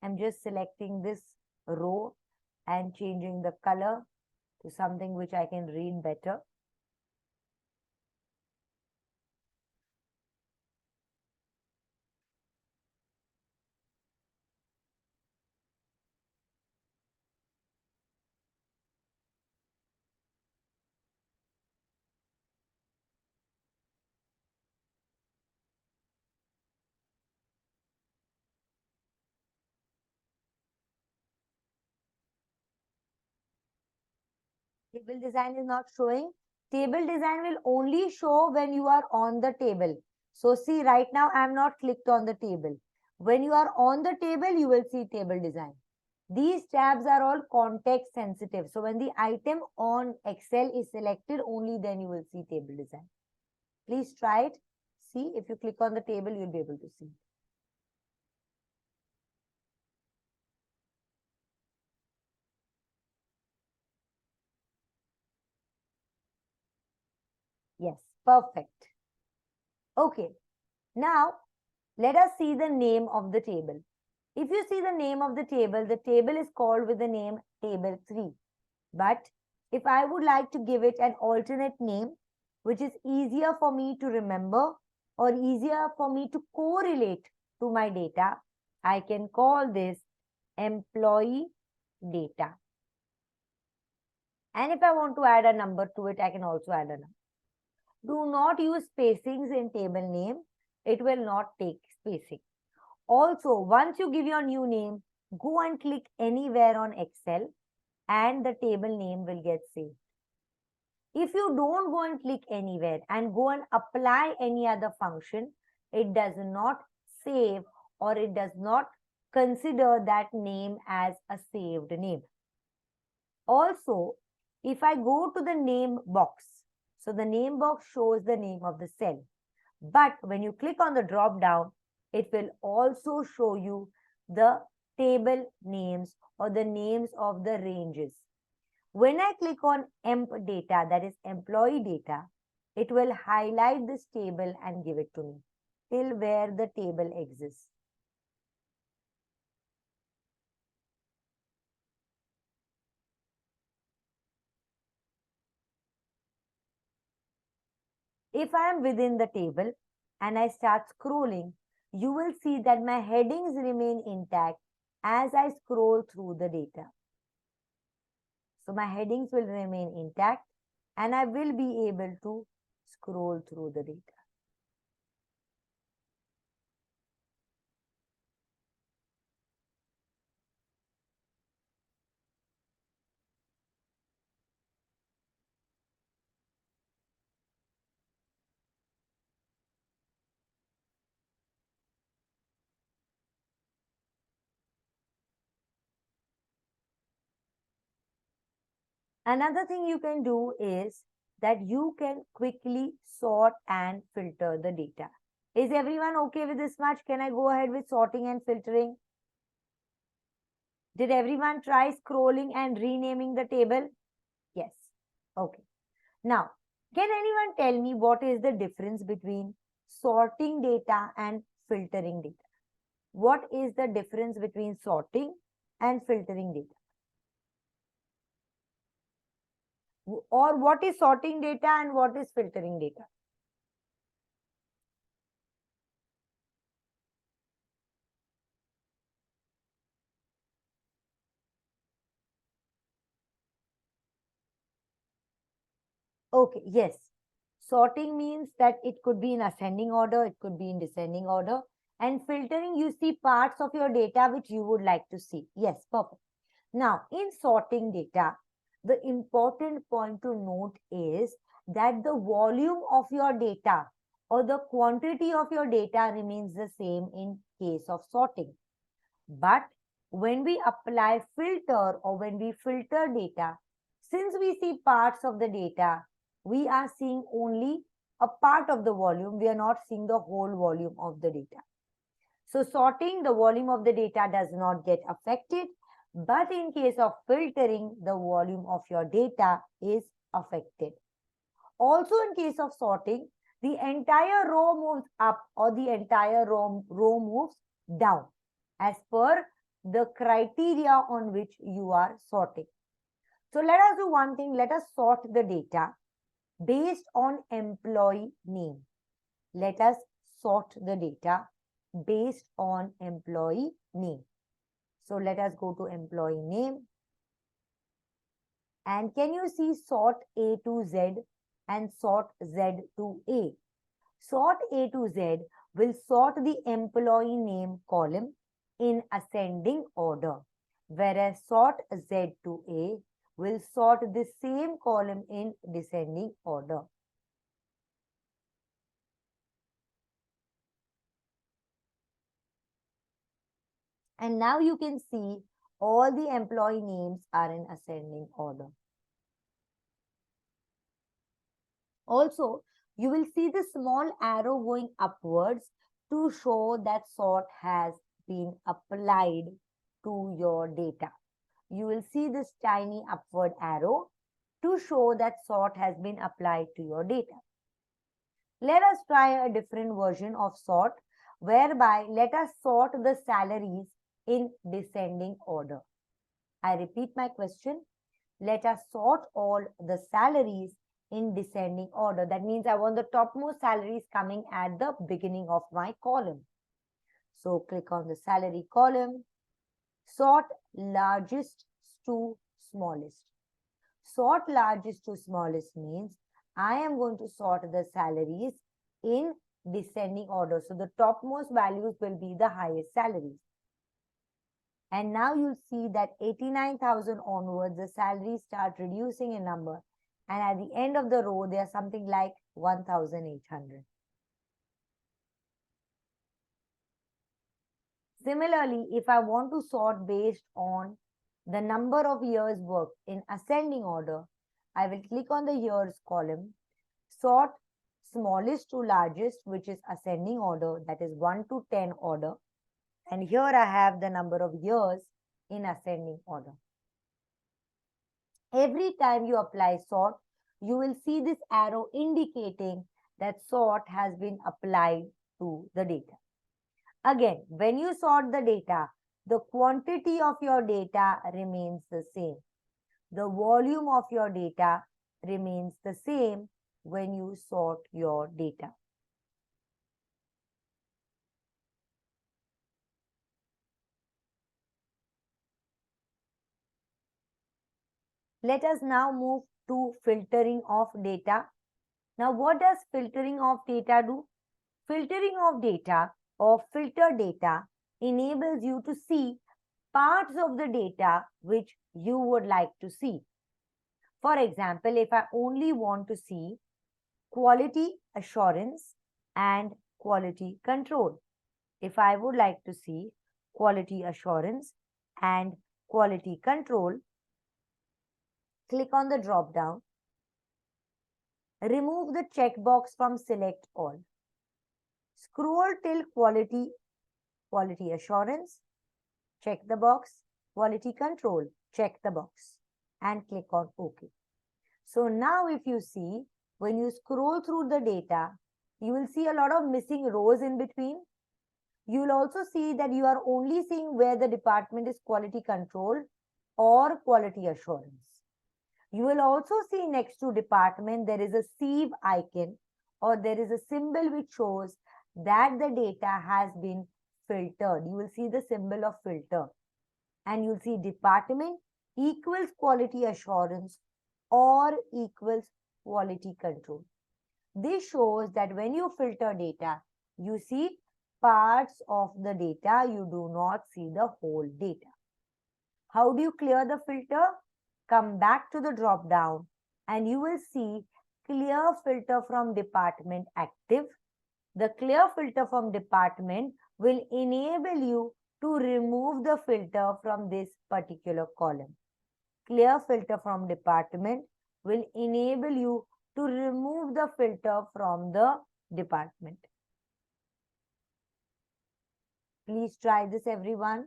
I'm just selecting this row and changing the color to something which I can read better. Table design is not showing. Table design will only show when you are on the table. So see, right now I am not clicked on the table. When you are on the table, you will see table design. These tabs are all context sensitive. So when the item on Excel is selected, only then you will see table design. Please try it. See, if you click on the table, you'll be able to see. Yes, perfect. Okay, now let us see the name of the table. If you see the name of the table is called with the name table 3. But if I would like to give it an alternate name, which is easier for me to remember or easier for me to correlate to my data, I can call this employee data. And if I want to add a number to it, I can also add a number. Do not use spacings in table name. It will not take spacing. Also, once you give your new name, go and click anywhere on Excel and the table name will get saved. If you don't go and click anywhere and go and apply any other function, it does not save or it does not consider that name as a saved name. Also, if I go to the name box, so the name box shows the name of the cell. But when you click on the drop down, it will also show you the table names or the names of the ranges. When I click on emp data, that is employee data, it will highlight this table and give it to me till where the table exists. If I am within the table and I start scrolling, you will see that my headings remain intact as I scroll through the data. So my headings will remain intact and I will be able to scroll through the data. Another thing you can do is that you can quickly sort and filter the data. Is everyone okay with this much? Can I go ahead with sorting and filtering? Did everyone try scrolling and renaming the table? Yes. Okay. Now, can anyone tell me what is the difference between sorting data and filtering data? What is the difference between sorting and filtering data? Or what is sorting data and what is filtering data? Okay, yes. Sorting means that it could be in ascending order, it could be in descending order. And filtering, you see parts of your data which you would like to see. Yes, perfect. Now, in sorting data, the important point to note is that the volume of your data or the quantity of your data remains the same in case of sorting. But when we apply filter or when we filter data, since we see parts of the data, we are seeing only a part of the volume. We are not seeing the whole volume of the data. So sorting, the volume of the data does not get affected. But in case of filtering, the volume of your data is affected. Also in case of sorting, the entire row moves up or the entire row moves down as per the criteria on which you are sorting. So let us do one thing. Let us sort the data based on employee name. Let us sort the data based on employee name. So let us go to employee name. And can you see sort A to Z and sort Z to A? Sort A to Z will sort the employee name column in ascending order, whereas sort Z to A will sort this same column in descending order. And now you can see all the employee names are in ascending order. Also, you will see the small arrow going upwards to show that sort has been applied to your data. You will see this tiny upward arrow to show that sort has been applied to your data. Let us try a different version of sort, whereby let us sort the salaries in descending order. I repeat my question. Let us sort all the salaries in descending order. That means I want the topmost salaries coming at the beginning of my column. So click on the salary column, sort largest to smallest. Sort largest to smallest means I am going to sort the salaries in descending order. So the topmost values will be the highest salaries. And now you'll see that 89,000 onwards, the salaries start reducing in number. And at the end of the row, they are something like 1,800. Similarly, if I want to sort based on the number of years worked in ascending order, I will click on the years column, sort smallest to largest, which is ascending order, that is 1 to 10 order. And here I have the number of years in ascending order. Every time you apply sort, you will see this arrow indicating that sort has been applied to the data. Again, when you sort the data, the quantity of your data remains the same. The volume of your data remains the same when you sort your data. Let us now move to filtering of data. Now, what does filtering of data do? Filtering of data or filter data enables you to see parts of the data which you would like to see. For example, if I only want to see quality assurance and quality control, if I would like to see quality assurance and quality control, click on the drop down, remove the checkbox from select all. Scroll till quality assurance, check the box, quality control, check the box, and click on OK. So now if you see, when you scroll through the data, you will see a lot of missing rows in between. You will also see that you are only seeing where the department is quality control or quality assurance. You will also see next to department, there is a sieve icon or there is a symbol which shows that the data has been filtered. You will see the symbol of filter and you'll see department equals quality assurance or equals quality control. This shows that when you filter data, you see parts of the data, you do not see the whole data. How do you clear the filter? Come back to the drop down and you will see clear filter from department active. The clear filter from department will enable you to remove the filter from this particular column. Clear filter from department will enable you to remove the filter from the department. Please try this, everyone.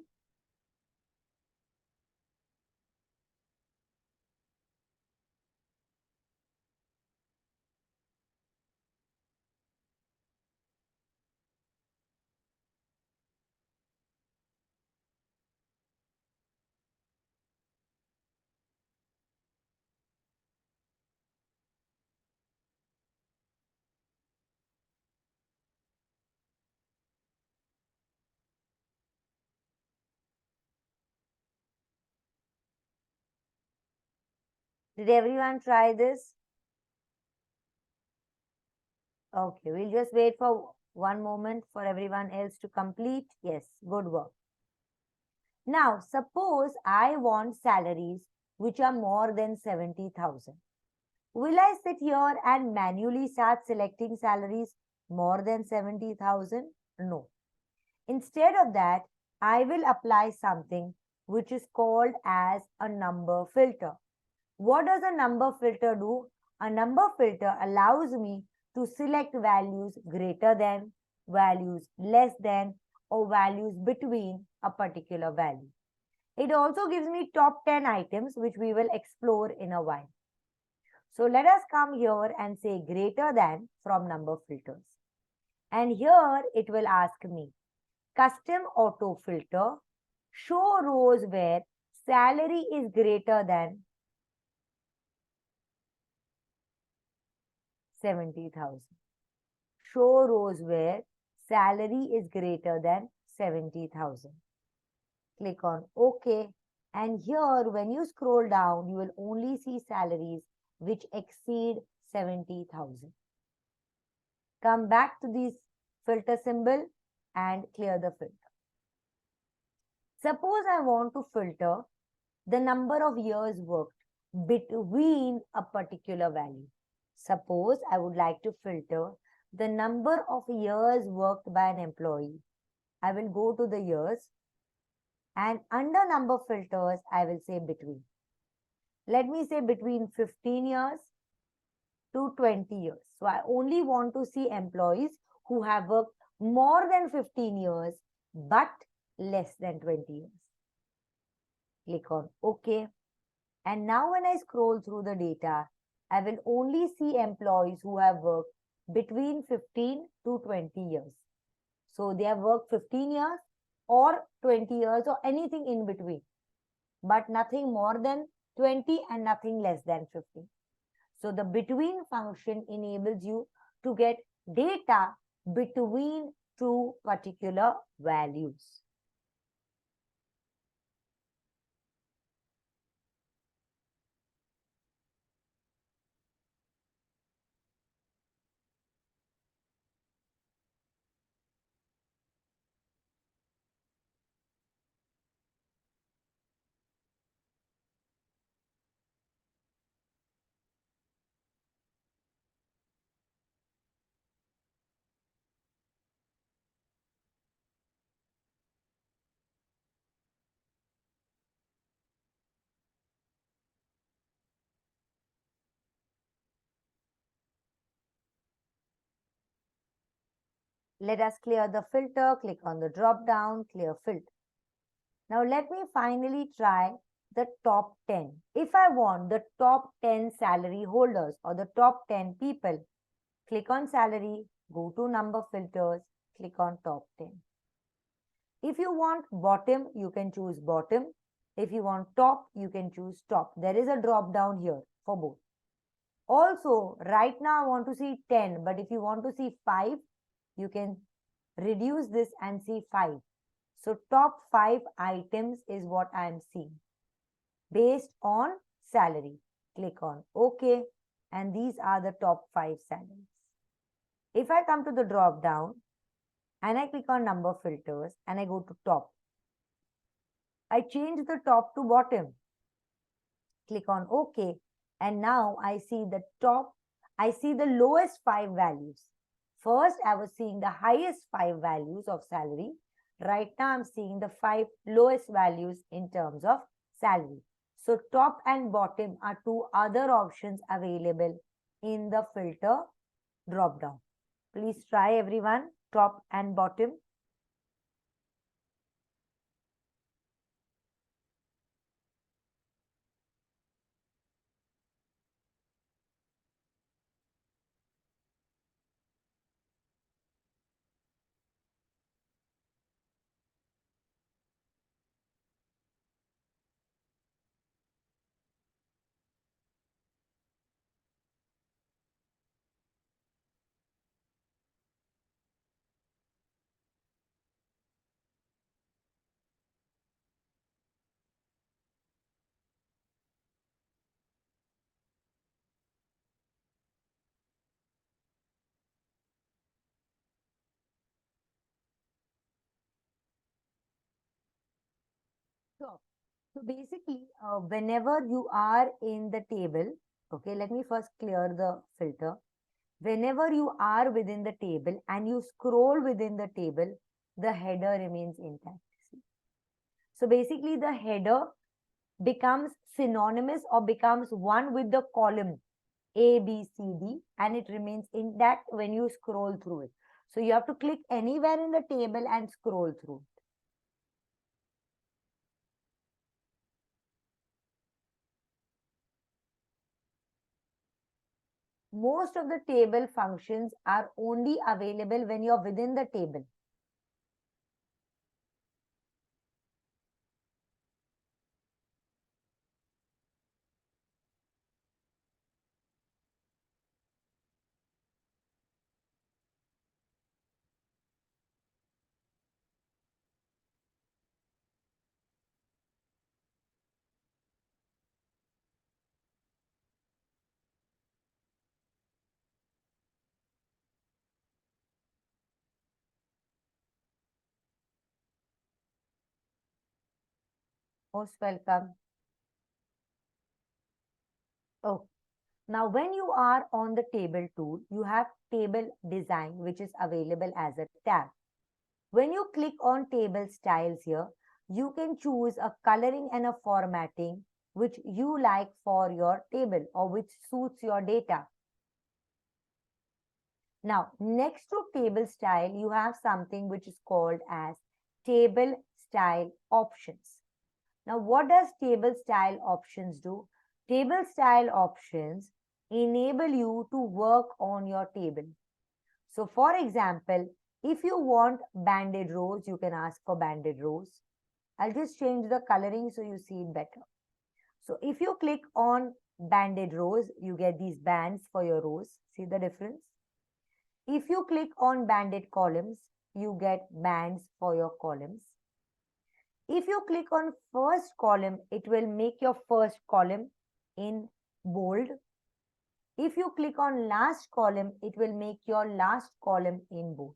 Did everyone try this? Okay, we'll just wait for one moment for everyone else to complete. Yes, good work. Now, suppose I want salaries which are more than 70,000. Will I sit here and manually start selecting salaries more than 70,000? No. Instead of that, I will apply something which is called as a number filter. What does a number filter do? A number filter allows me to select values greater than, values less than, or values between a particular value. It also gives me top 10 items which we will explore in a while. So let us come here and say greater than from number filters. And here it will ask me custom auto filter, show rows where salary is greater than 70,000. Show rows where salary is greater than 70,000. Click on OK. And here, when you scroll down, you will only see salaries which exceed 70,000. Come back to this filter symbol and clear the filter. Suppose I want to filter the number of years worked between a particular value. Suppose I would like to filter the number of years worked by an employee. I will go to the years and under number filters, I will say between. Let me say between 15 years to 20 years. So I only want to see employees who have worked more than 15 years but less than 20 years. Click on OK. And now when I scroll through the data, I will only see employees who have worked between 15 to 20 years. So they have worked 15 years or 20 years or anything in between, but nothing more than 20 and nothing less than 50. So the between function enables you to get data between two particular values. Let us clear the filter, click on the drop down, clear filter. Now let me finally try the top 10. If I want the top 10 salary holders or the top 10 people, click on salary, go to number filters, click on top 10. If you want bottom, you can choose bottom. If you want top, you can choose top. There is a drop down here for both. Also, right now I want to see 10, but if you want to see 5, you can reduce this and see 5. So top 5 items is what I am seeing based on salary. Click on OK, and these are the top 5 salaries. If I come to the drop down and I click on number filters and I go to top, I change the top to bottom. Click on OK, and now I see the top, I see the lowest 5 values. First, I was seeing the highest 5 values of salary. Right now, I'm seeing the 5 lowest values in terms of salary. So, top and bottom are 2 other options available in the filter drop down. Please try everyone, top and bottom. Top. So basically, whenever you are in the table, okay, let me first clear the filter. Whenever you are within the table and you scroll within the table, the header remains intact. So basically the header becomes synonymous or becomes one with the column A, B, C, D, and it remains intact when you scroll through it. So you have to click anywhere in the table and scroll through. Most of the table functions are only available when you're within the table. Most welcome. Oh, now when you are on the table tool, you have table design, which is available as a tab. When you click on table styles here, you can choose a coloring and a formatting which you like for your table or which suits your data. Now, next to table style, you have something which is called as table style options. Now, what does table style options do? Table style options enable you to work on your table. So, for example, if you want banded rows, you can ask for banded rows. I'll just change the coloring so you see it better. So, if you click on banded rows, you get these bands for your rows. See the difference? If you click on banded columns, you get bands for your columns. If you click on first column, it will make your first column in bold. If you click on last column, it will make your last column in bold.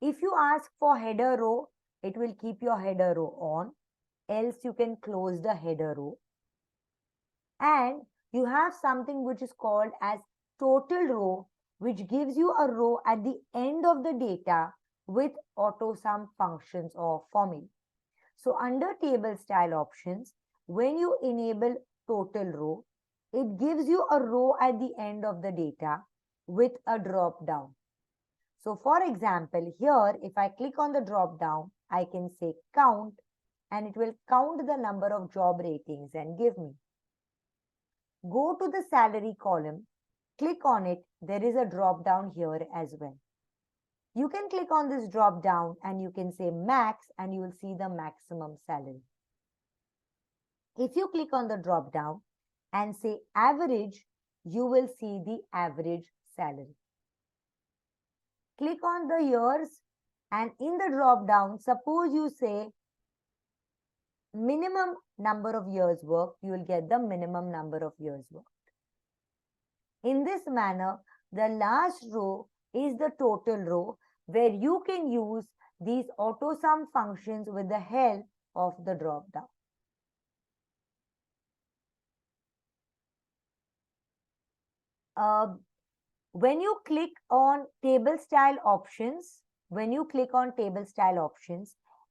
If you ask for header row, it will keep your header row on, else you can close the header row. And you have something which is called as total row, which gives you a row at the end of the data with Autosum functions or formula. So under table style options, when you enable total row, it gives you a row at the end of the data with a drop down. So for example, here, if I click on the drop down, I can say count and it will count the number of job ratings and give me. Go to the salary column, click on it. There is a drop down here as well. You can click on this drop down and you can say max and you will see the maximum salary. If you click on the drop down and say average, you will see the average salary. Click on the years and in the drop down, suppose you say minimum number of years worked, you will get the minimum number of years worked. In this manner, the last row is the total row where you can use these Autosum functions with the help of the drop down. When you click on table style options,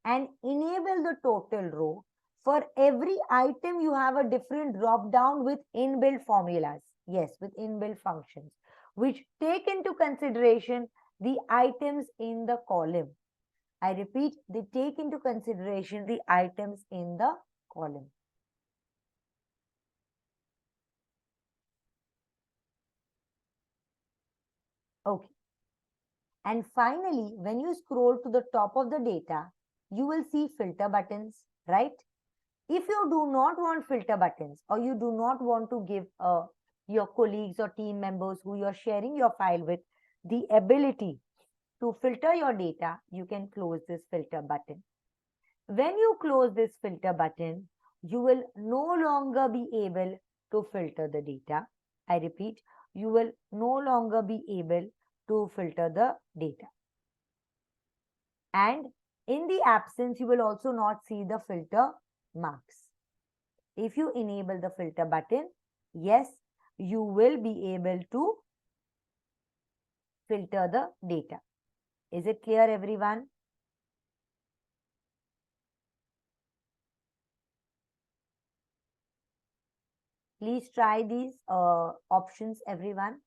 and enable the total row, for every item you have a different drop down with inbuilt formulas. Yes, with inbuilt functions, which take into consideration the items in the column. I repeat, they take into consideration the items in the column. Okay. And finally, when you scroll to the top of the data, you will see filter buttons, right? If you do not want filter buttons or you do not want to give your colleagues or team members who you're sharing your file with the ability to filter your data, you can close this filter button. When you close this filter button, you will no longer be able to filter the data. I repeat, you will no longer be able to filter the data. And in the absence, you will also not see the filter marks. If you enable the filter button, yes, you will be able to filter the data. Is it clear, everyone? Please try these options, everyone.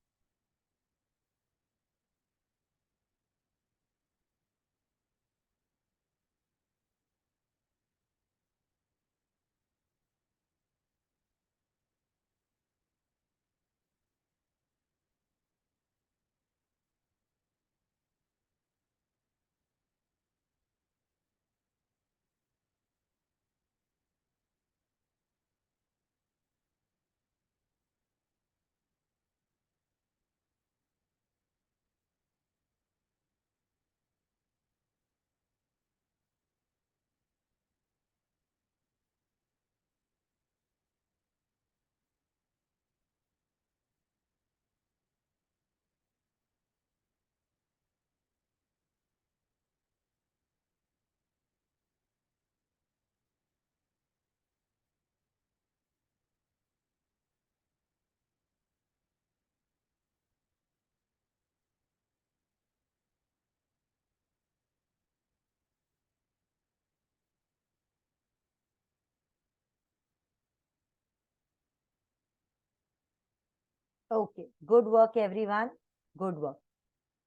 Okay, good work, everyone. Good work.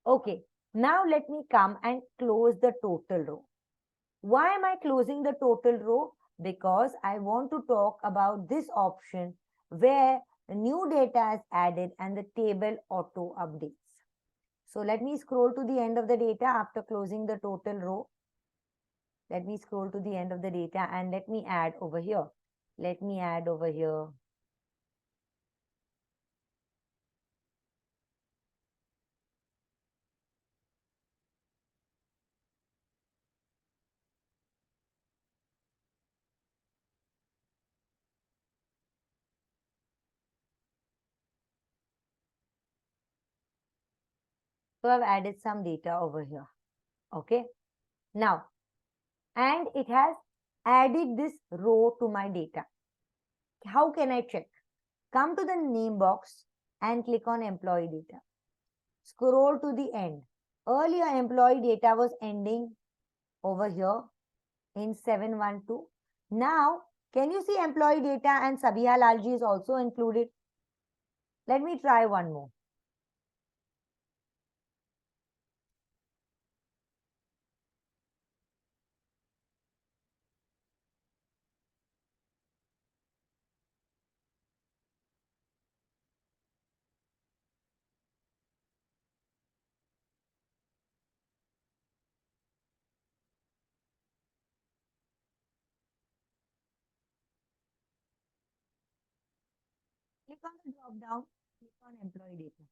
Okay, now let me come and close the total row. Why am I closing the total row? Because I want to talk about this option where new data is added and the table auto updates. So let me scroll to the end of the data after closing the total row. Let me scroll to the end of the data and let me add over here. Let me add over here. So I've added some data over here. Okay. Now, and it has added this row to my data. How can I check? Come to the name box and click on employee data. Scroll to the end. Earlier employee data was ending over here in 712. Now, can you see employee data and Sabiha Lalji is also included? Let me try one more. Click on the drop down, click on employee data.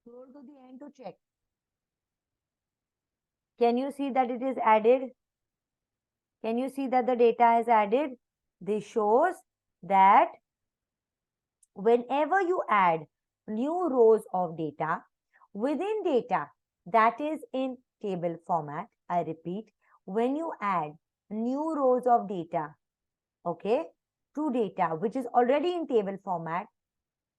Scroll to the end to check. Can you see that it is added? Can you see that the data is added? This shows that whenever you add new rows of data within data that is in table format, I repeat, when you add new rows of data, okay, to data which is already in table format,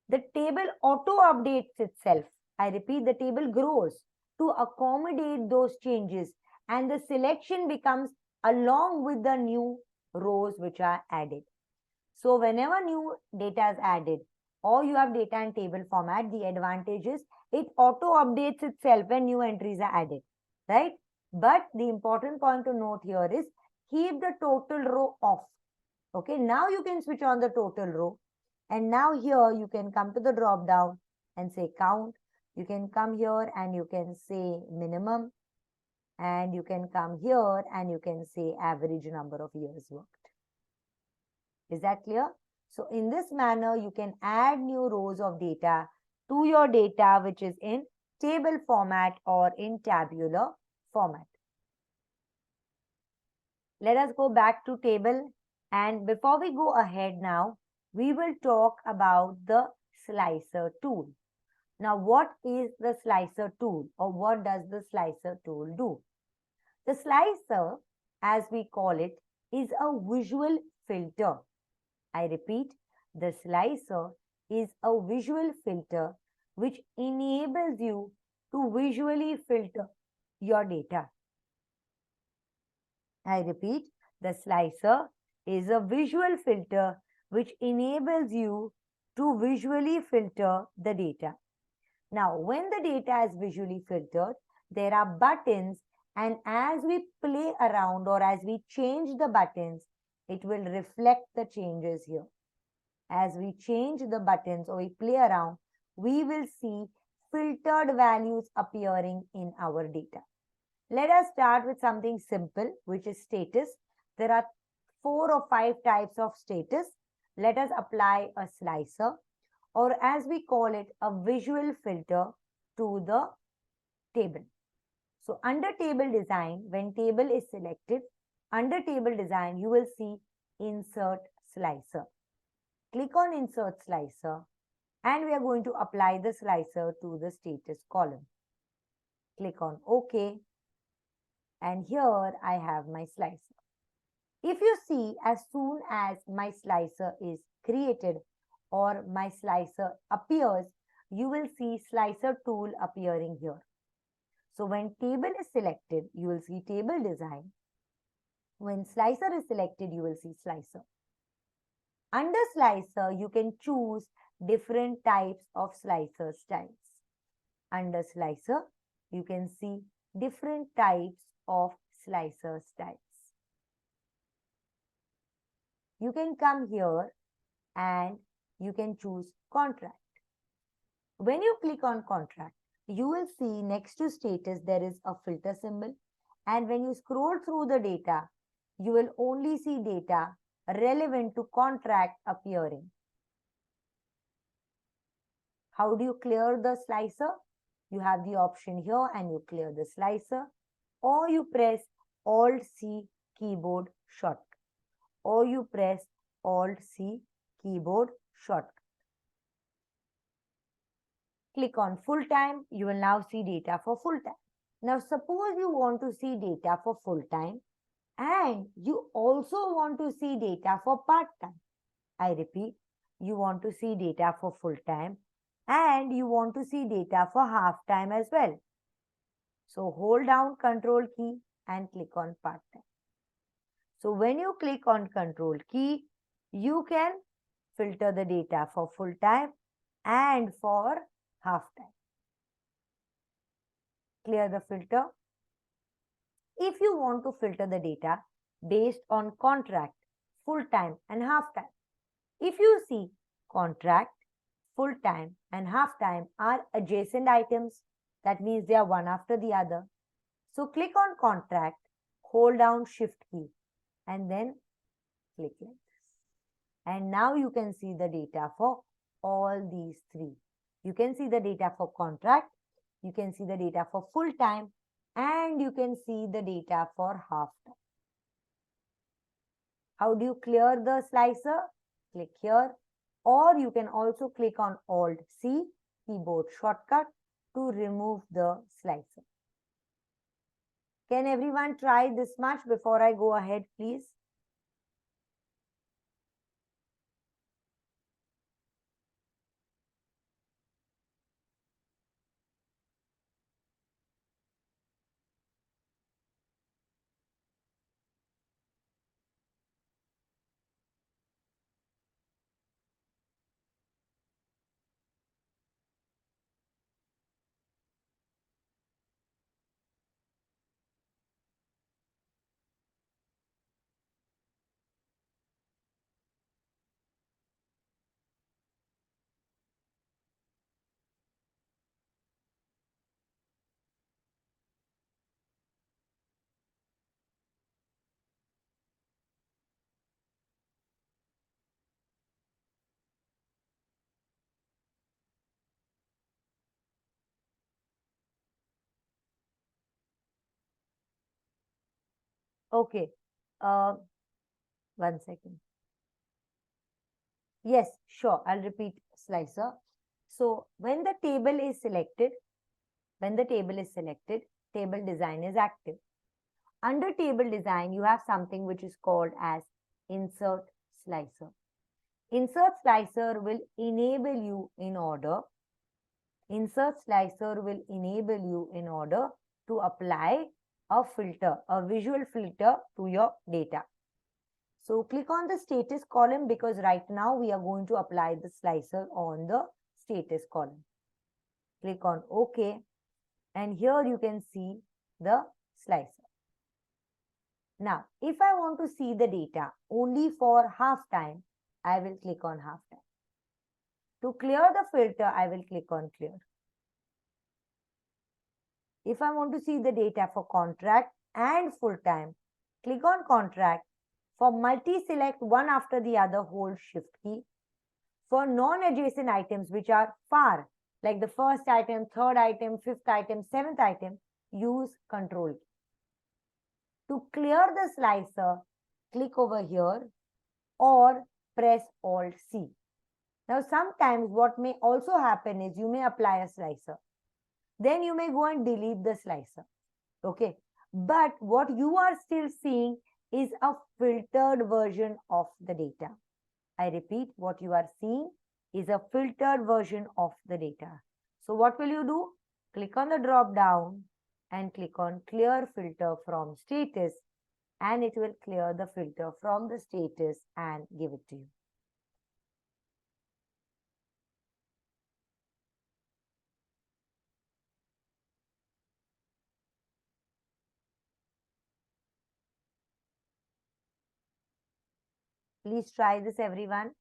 the table auto updates itself. I repeat, the table grows to accommodate those changes and the selection becomes along with the new rows which are added. So whenever new data is added or you have data in table format, the advantage is it auto updates itself when new entries are added, right? But the important point to note here is keep the total row off. Okay, now you can switch on the total row. And now here you can come to the drop down and say count. You can come here and you can say minimum. And you can come here and you can say average number of years worked. Is that clear? So in this manner, you can add new rows of data to your data, which is in table format or in tabular format. Let us go back to table. And before we go ahead now, we will talk about the slicer tool. Now, what is the slicer tool or what does the slicer tool do? The slicer, as we call it, is a visual filter. I repeat, the slicer is a visual filter which enables you to visually filter your data. I repeat, the slicer is a visual filter which enables you to visually filter the data. Now, when the data is visually filtered, there are buttons, and as we play around or as we change the buttons, it will reflect the changes here. As we change the buttons or we play around, we will see filtered values appearing in our data. Let us start with something simple, which is status. There are 4 or 5 types of status. Let us apply a slicer, or as we call it, a visual filter to the table. So under table design, when table is selected, under table design, you will see insert slicer. Click on insert slicer, and we are going to apply the slicer to the status column. Click on OK, and here I have my slicer. If you see, as soon as my slicer is created or my slicer appears, you will see slicer tool appearing here. So when table is selected, you will see table design. When slicer is selected, you will see slicer. Under slicer, you can choose different types of slicer styles. Under slicer, you can see different types of slicer styles. You can come here and you can choose contract. When you click on contract, you will see next to status there is a filter symbol, and when you scroll through the data, you will only see data relevant to contract appearing. How do you clear the slicer? You have the option here and you clear the slicer, or you press Alt-C keyboard shortcut, or you press Alt-C keyboard shortcut. Click on full time, you will now see data for full time. Now suppose you want to see data for full time and you also want to see data for part time. I repeat, you want to see data for full time and you want to see data for half time as well. So hold down Control key and click on part time. So when you click on Control key, you can filter the data for full time and for half time. Clear the filter. If you want to filter the data based on contract, full time and half time, if you see contract, full time and half time are adjacent items, that means they are one after the other. So click on contract, hold down Shift key and then click like this. And now you can see the data for all these three. You can see the data for contract, you can see the data for full time, and you can see the data for half time. How do you clear the slicer? Click here, or you can also click on Alt-C keyboard shortcut to remove the slicer. Can everyone try this much before I go ahead, please? Okay. Uh, 1 second. Yes, sure. I'll repeat slicer. So when the table is selected, table design is active. Under table design, you have something which is called as insert slicer. Insert slicer will enable you in order to apply a filter, a visual filter to your data. So click on the status column because right now we are going to apply the slicer on the status column. Click on OK, and here you can see the slicer. Now, if I want to see the data only for half time, I will click on half time. To clear the filter, I will click on clear. If I want to see the data for contract and full time, click on contract. For multi-select one after the other, hold shift key. For non-adjacent items which are far, like the first item, third item, fifth item, seventh item, use control key. To clear the slicer, click over here or press Alt C. Now, sometimes what may also happen is you may apply a slicer. Then you may go and delete the slicer. Okay. But what you are still seeing is a filtered version of the data. I repeat, what you are seeing is a filtered version of the data. So what will you do? Click on the drop down and click on clear filter from status, and it will clear the filter from the status and give it to you. Please try this, everyone.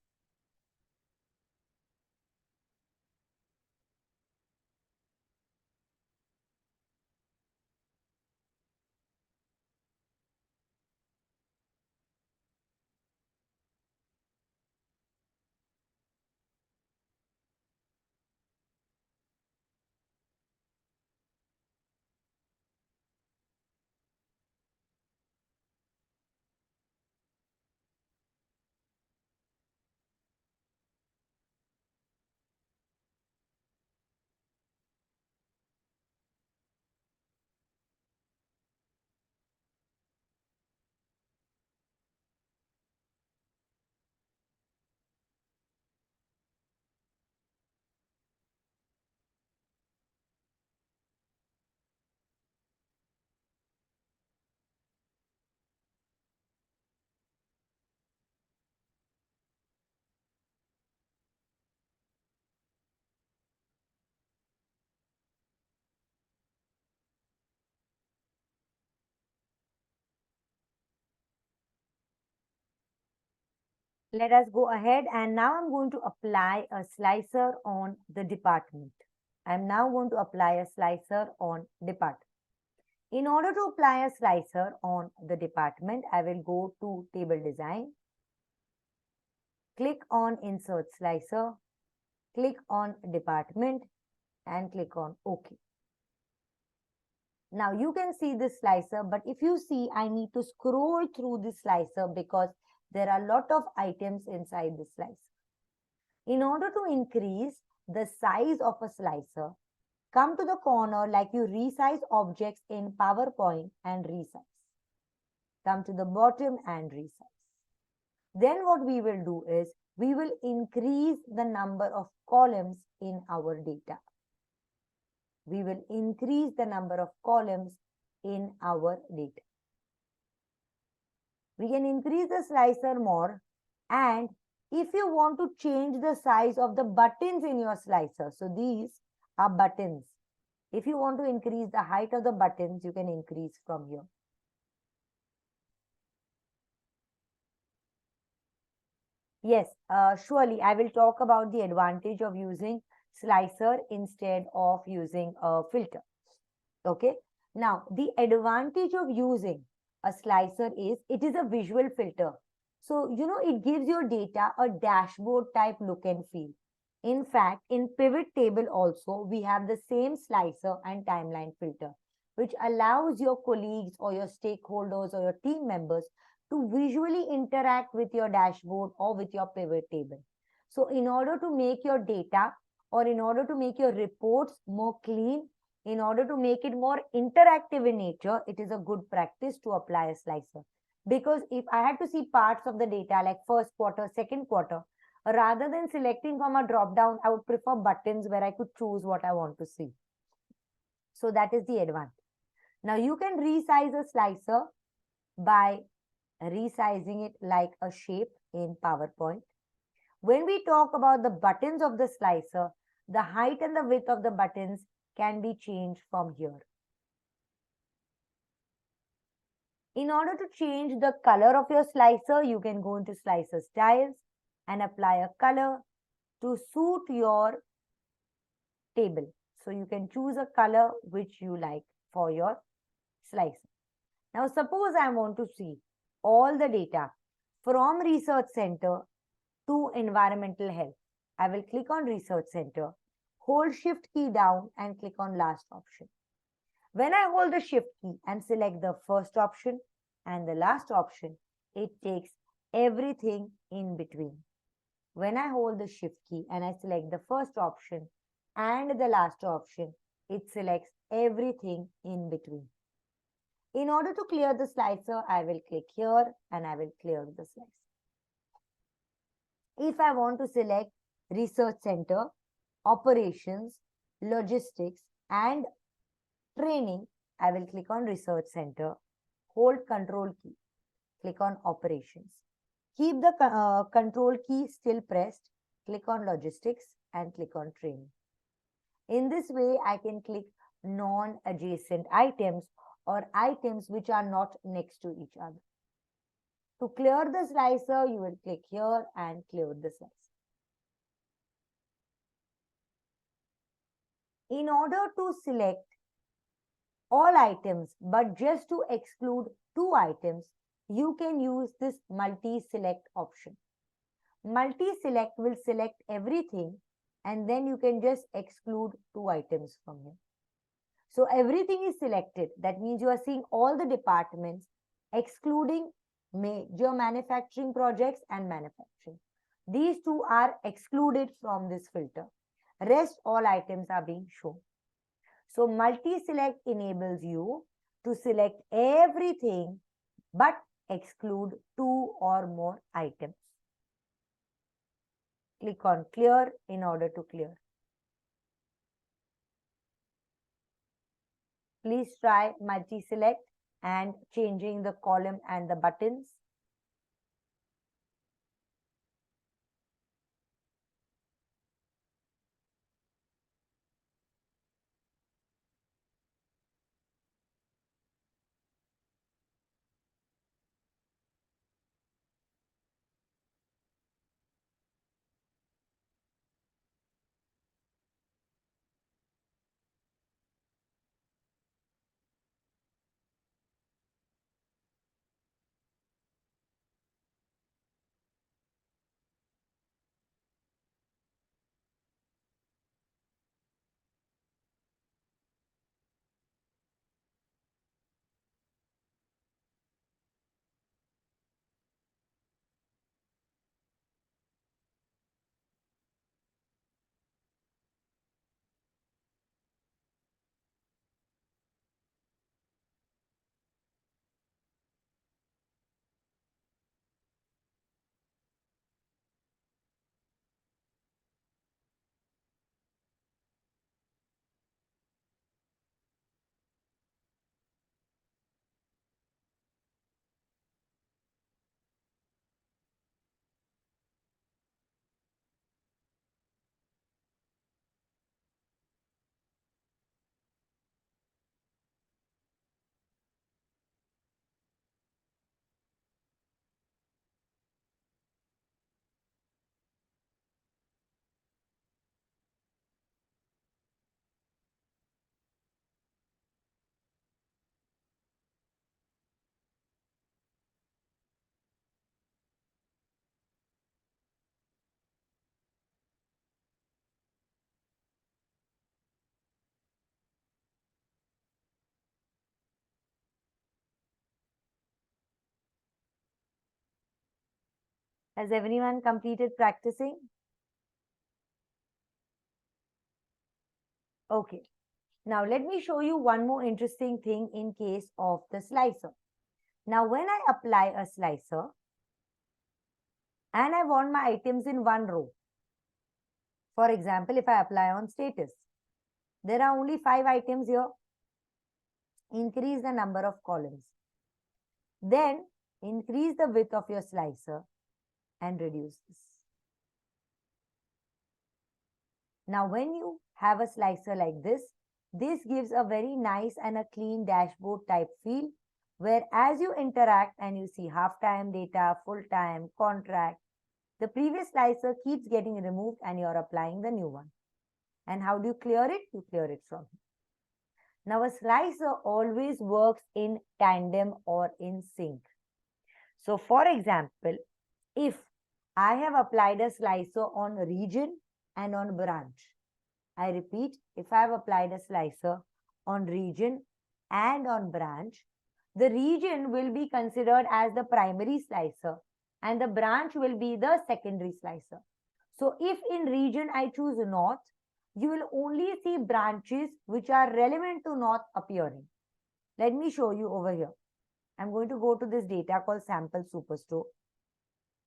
Let us go ahead, and now I'm going to apply a slicer on the department. I'm now going to apply a slicer on department. In order to apply a slicer on the department, I will go to table design, click on insert slicer, click on department, and click on OK. Now you can see this slicer, but if you see, I need to scroll through this slicer because there are a lot of items inside this slicer. In order to increase the size of a slicer, come to the corner like you resize objects in PowerPoint and resize. Come to the bottom and resize. Then what we will do is, we will increase the number of columns in our data. We will increase the number of columns in our data. We can increase the slicer more, and if you want to change the size of the buttons in your slicer, so these are buttons. If you want to increase the height of the buttons, you can increase from here. Yes, surely I will talk about the advantage of using slicer instead of using a filter. Okay. Now, the advantage of using a slicer is it is a visual filter. So, it gives your data a dashboard type look and feel. In fact, in pivot table also, we have the same slicer and timeline filter, which allows your colleagues or your stakeholders or your team members to visually interact with your dashboard or with your pivot table. So in order to make your data or in order to make your reports more clean, In order to make it more interactive in nature, it is a good practice to apply a slicer. Because if I had to see parts of the data like first quarter, second quarter, rather than selecting from a drop down, I would prefer buttons where I could choose what I want to see. So that is the advantage. Now you can resize a slicer by resizing it like a shape in PowerPoint. When we talk about the buttons of the slicer, the height and the width of the buttons can be changed from here. In order to change the color of your slicer, you can go into slicer styles and apply a color to suit your table. So you can choose a color which you like for your slicer. Now suppose I want to see all the data from research center to environmental health. I will click on research center, hold shift key down and click on last option. When I hold the shift key and select the first option and the last option, it takes everything in between. When I hold the shift key and I select the first option and the last option, it selects everything in between. In order to clear the slicer, I will click here and I will clear the slicer. If I want to select research center, operations, logistics, and training, I will click on research center, hold control key, click on operations. Keep the control key still pressed, click on logistics and click on training. In this way, I can click non-adjacent items or items which are not next to each other. To clear the slicer, you will click here and clear the slicer. In order to select all items, but just to exclude two items, you can use this multi-select option. Multi-select will select everything and then you can just exclude two items from here. So everything is selected. That means you are seeing all the departments excluding major manufacturing projects and manufacturing. These two are excluded from this filter. Rest all items are being shown. So multi-select enables you to select everything but exclude two or more items. Click on clear in order to clear. Please try multi-select and changing the column and the buttons. Has everyone completed practicing? Okay. Now, let me show you one more interesting thing in case of the slicer. Now, when I apply a slicer and I want my items in one row, for example, if I apply on status, there are only 5 items here. Increase the number of columns. Then increase the width of your slicer and reduce this. Now, when you have a slicer like this gives a very nice and a clean dashboard type feel, where as you interact and you see half-time data, full-time, contract, the previous slicer keeps getting removed and you're applying the new one. And how do you clear it? You clear it from here. Now, a slicer always works in tandem or in sync. So, for example, if I have applied a slicer on region and on branch, I repeat, if I have applied a slicer on region and on branch, the region will be considered as the primary slicer and the branch will be the secondary slicer. So, if in region I choose north, you will only see branches which are relevant to north appearing. Let me show you over here. I'm going to go to this data called sample superstore.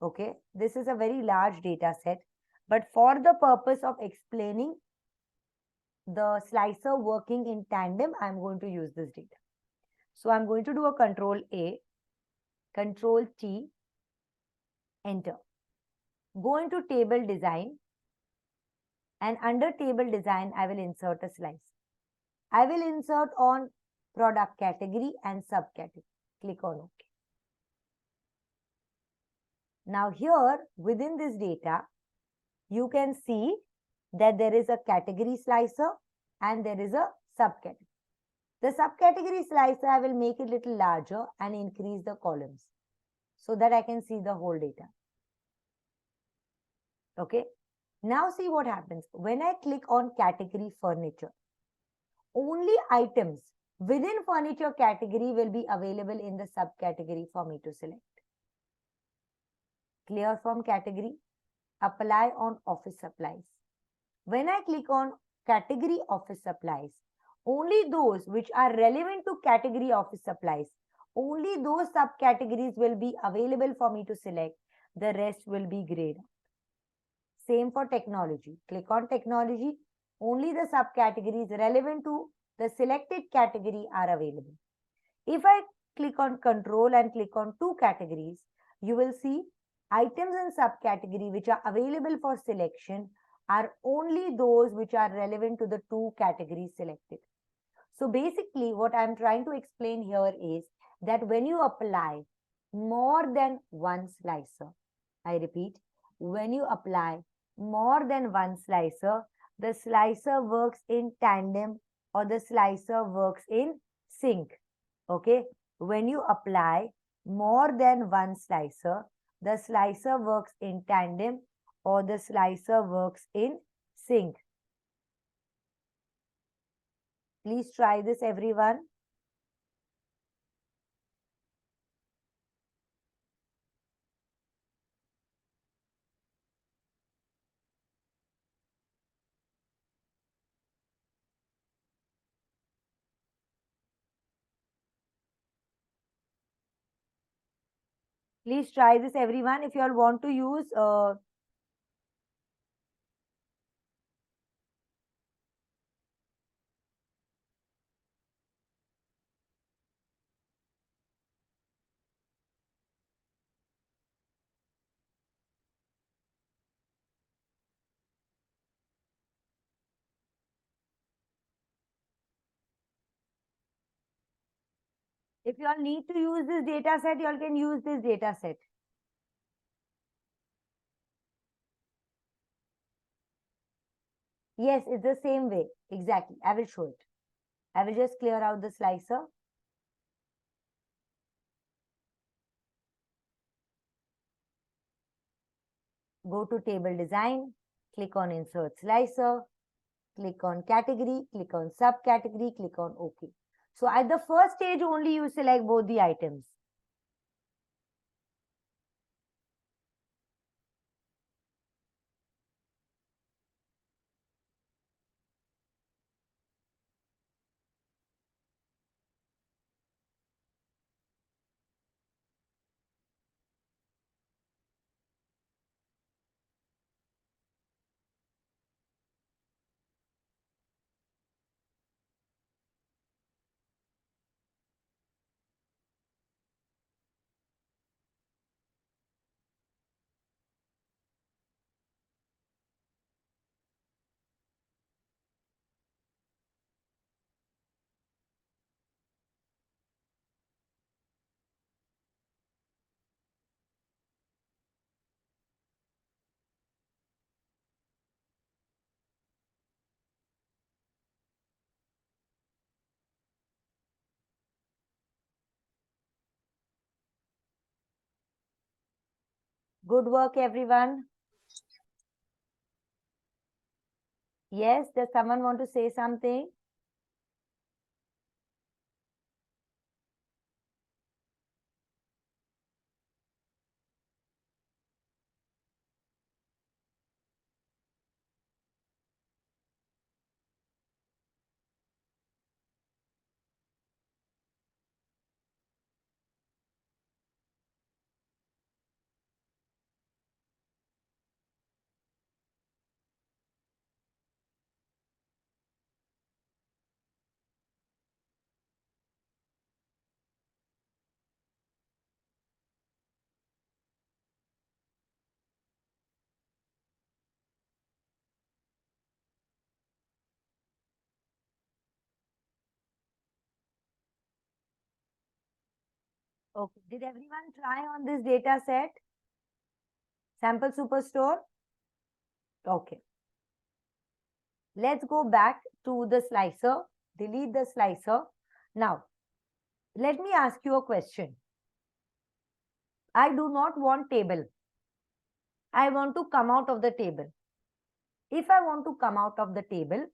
Okay, this is a very large data set, but for the purpose of explaining the slicer working in tandem, I'm going to use this data. So I'm going to do a Control A, Control T, enter. Go into table design, and under table design, I will insert a slice. I will insert on product category and subcategory. Click on OK. Now here within this data, you can see that there is a category slicer and there is a subcategory. The subcategory slicer, I will make it a little larger and increase the columns so that I can see the whole data. Okay. Now see what happens. When I click on category furniture, only items within furniture category will be available in the subcategory for me to select. Clear from category, apply on office supplies. When I click on category office supplies, only those which are relevant to category office supplies, only those subcategories will be available for me to select. The rest will be grayed out. Same for technology. Click on technology. Only the subcategories relevant to the selected category are available. If I click on control and click on two categories, you will see items and subcategory which are available for selection are only those which are relevant to the two categories selected. So basically what I'm trying to explain here is that when you apply more than one slicer, I repeat, when you apply more than one slicer, the slicer works in tandem or the slicer works in sync. Okay, when you apply more than one slicer, the slicer works in tandem or the slicer works in sync. Please try this, everyone. Please try this, everyone. If you all want to use if you all need to use this data set, you all can use this data set. Yes, it's the same way. Exactly. I will show it. I will just clear out the slicer. Go to table design, click on insert slicer, click on category, click on subcategory, click on OK. So at the first stage only you select both the items. Good work, everyone. Yes, does someone want to say something? Okay. Did everyone try on this data set? Sample Superstore? Okay. Let's go back to the slicer. Delete the slicer. Now, let me ask you a question. I do not want table. I want to come out of the table. If I want to come out of the table,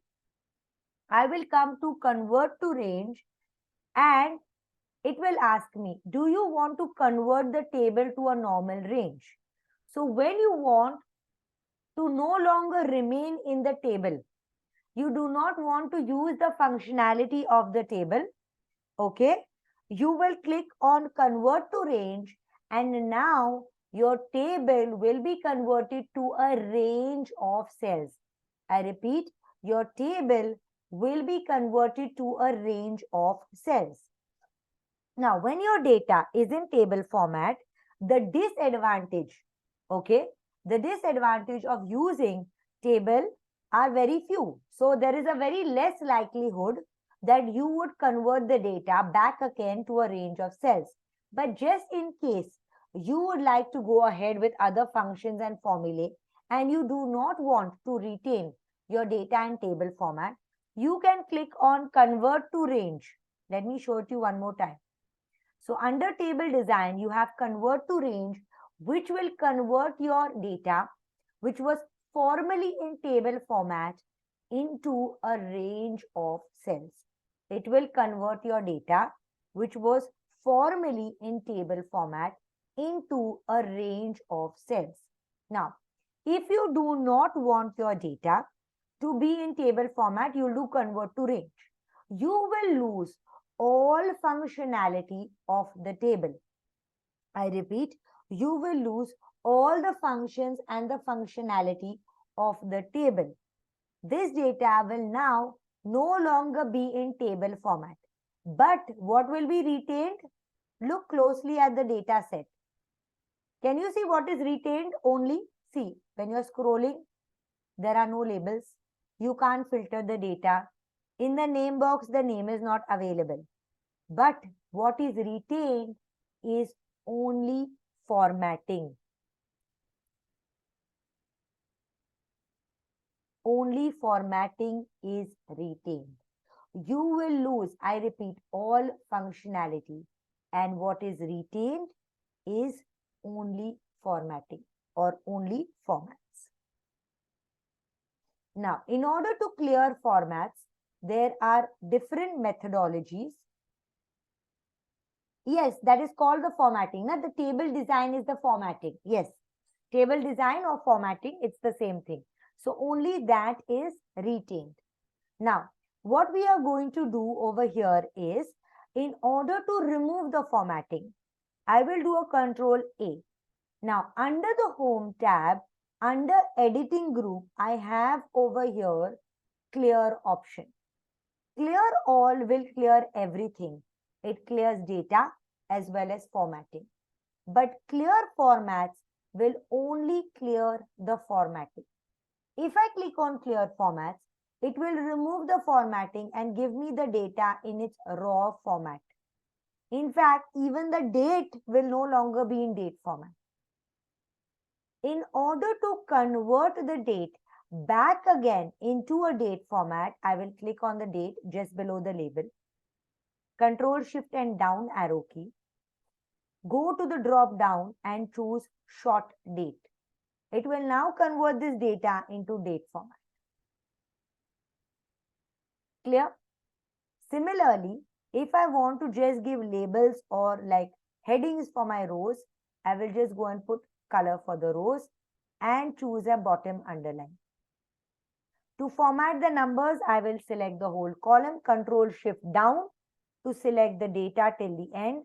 I will come to convert to range and it will ask me, do you want to convert the table to a normal range? So when you want to no longer remain in the table, you do not want to use the functionality of the table, okay? You will click on convert to range and now your table will be converted to a range of cells. I repeat, your table will be converted to a range of cells. Now, when your data is in table format, the disadvantage, okay, the disadvantage of using table are very few. So, there is a very less likelihood that you would convert the data back again to a range of cells. But just in case you would like to go ahead with other functions and formulae and you do not want to retain your data in table format, you can click on convert to range. Let me show it to you one more time. So under table design, you have convert to range, which will convert your data, which was formerly in table format, into a range of cells. It will convert your data, which was formerly in table format, into a range of cells. Now, if you do not want your data to be in table format, you'll do convert to range. You will lose all functionality of the table. I repeat, you will lose all the functions and the functionality of the table. This data will now no longer be in table format. But what will be retained? Look closely at the data set. Can you see what is retained? Only see, when you're scrolling, there are no labels. You can't filter the data. In the name box, the name is not available. But what is retained is only formatting. Only formatting is retained. You will lose, I repeat, all functionality. And what is retained is only formatting or only formats. Now, in order to clear formats, there are different methodologies. Yes, that is called the formatting. Now, the table design is the formatting. Yes, table design or formatting, it's the same thing. So, only that is retained. Now, what we are going to do over here is, in order to remove the formatting, I will do a Control A. Now, under the Home tab, under Editing group, I have over here Clear option. Clear all will clear everything. It clears data as well as formatting. But clear formats will only clear the formatting. If I click on clear formats, it will remove the formatting and give me the data in its raw format. In fact, even the date will no longer be in date format. In order to convert the date back again into a date format, I will click on the date just below the label. Control Shift and down arrow key. Go to the drop down and choose short date. It will now convert this data into date format. Clear? Similarly, if I want to just give labels or like headings for my rows, I will just go and put color for the rows and choose a bottom underline. To format the numbers, I will select the whole column, Control Shift down to select the data till the end,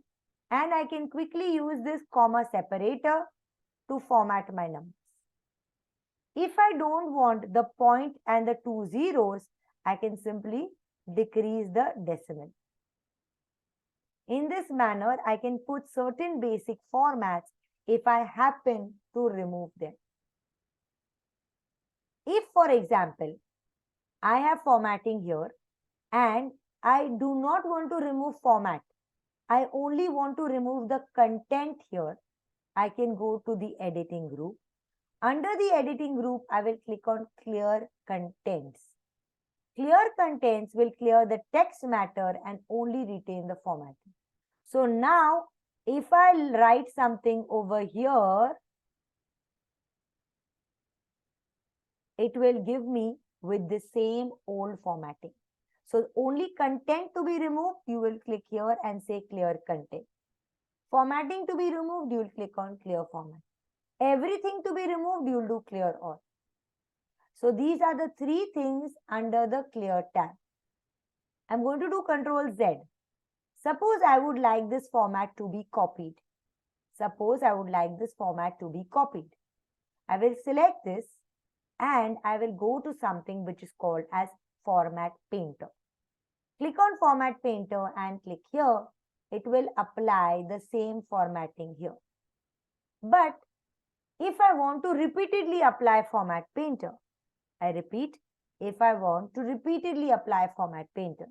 and I can quickly use this comma separator to format my numbers. If I don't want the point and the two zeros, I can simply decrease the decimal. In this manner, I can put certain basic formats if I happen to remove them. If, for example, I have formatting here and I do not want to remove format, I only want to remove the content here, I can go to the editing group. Under the editing group, I will click on clear contents. Clear contents will clear the text matter and only retain the formatting. So now, if I write something over here, it will give me with the same old formatting. So only content to be removed, you will click here and say clear content. Formatting to be removed, you will click on clear format. Everything to be removed, you will do clear all. So these are the three things under the clear tab. I'm going to do Control Z. Suppose I would like this format to be copied. Suppose I would like this format to be copied. I will select this and I will go to something which is called as Format Painter. Click on Format Painter and click here. It will apply the same formatting here. But if I want to repeatedly apply Format Painter, I repeat, if I want to repeatedly apply Format Painter,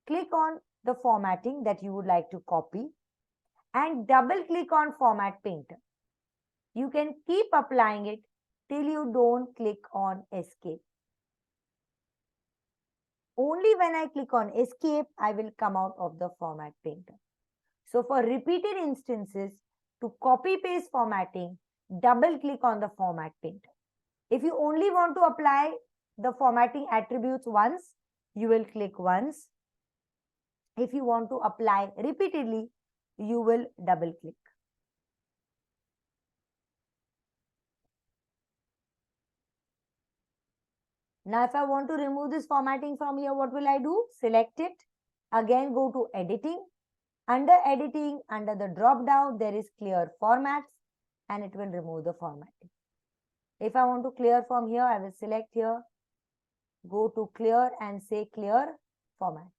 click on the formatting that you would like to copy and double click on Format Painter. You can keep applying it till you don't click on Escape. Only when I click on Escape, I will come out of the Format Painter. So for repeated instances, to copy paste formatting, double click on the Format Painter. If you only want to apply the formatting attributes once, you will click once. If you want to apply repeatedly, you will double click. Now, if I want to remove this formatting from here, what will I do? Select it. Again, go to editing. Under editing, under the drop down, there is clear formats and it will remove the formatting. If I want to clear from here, I will select here, go to clear and say clear formats.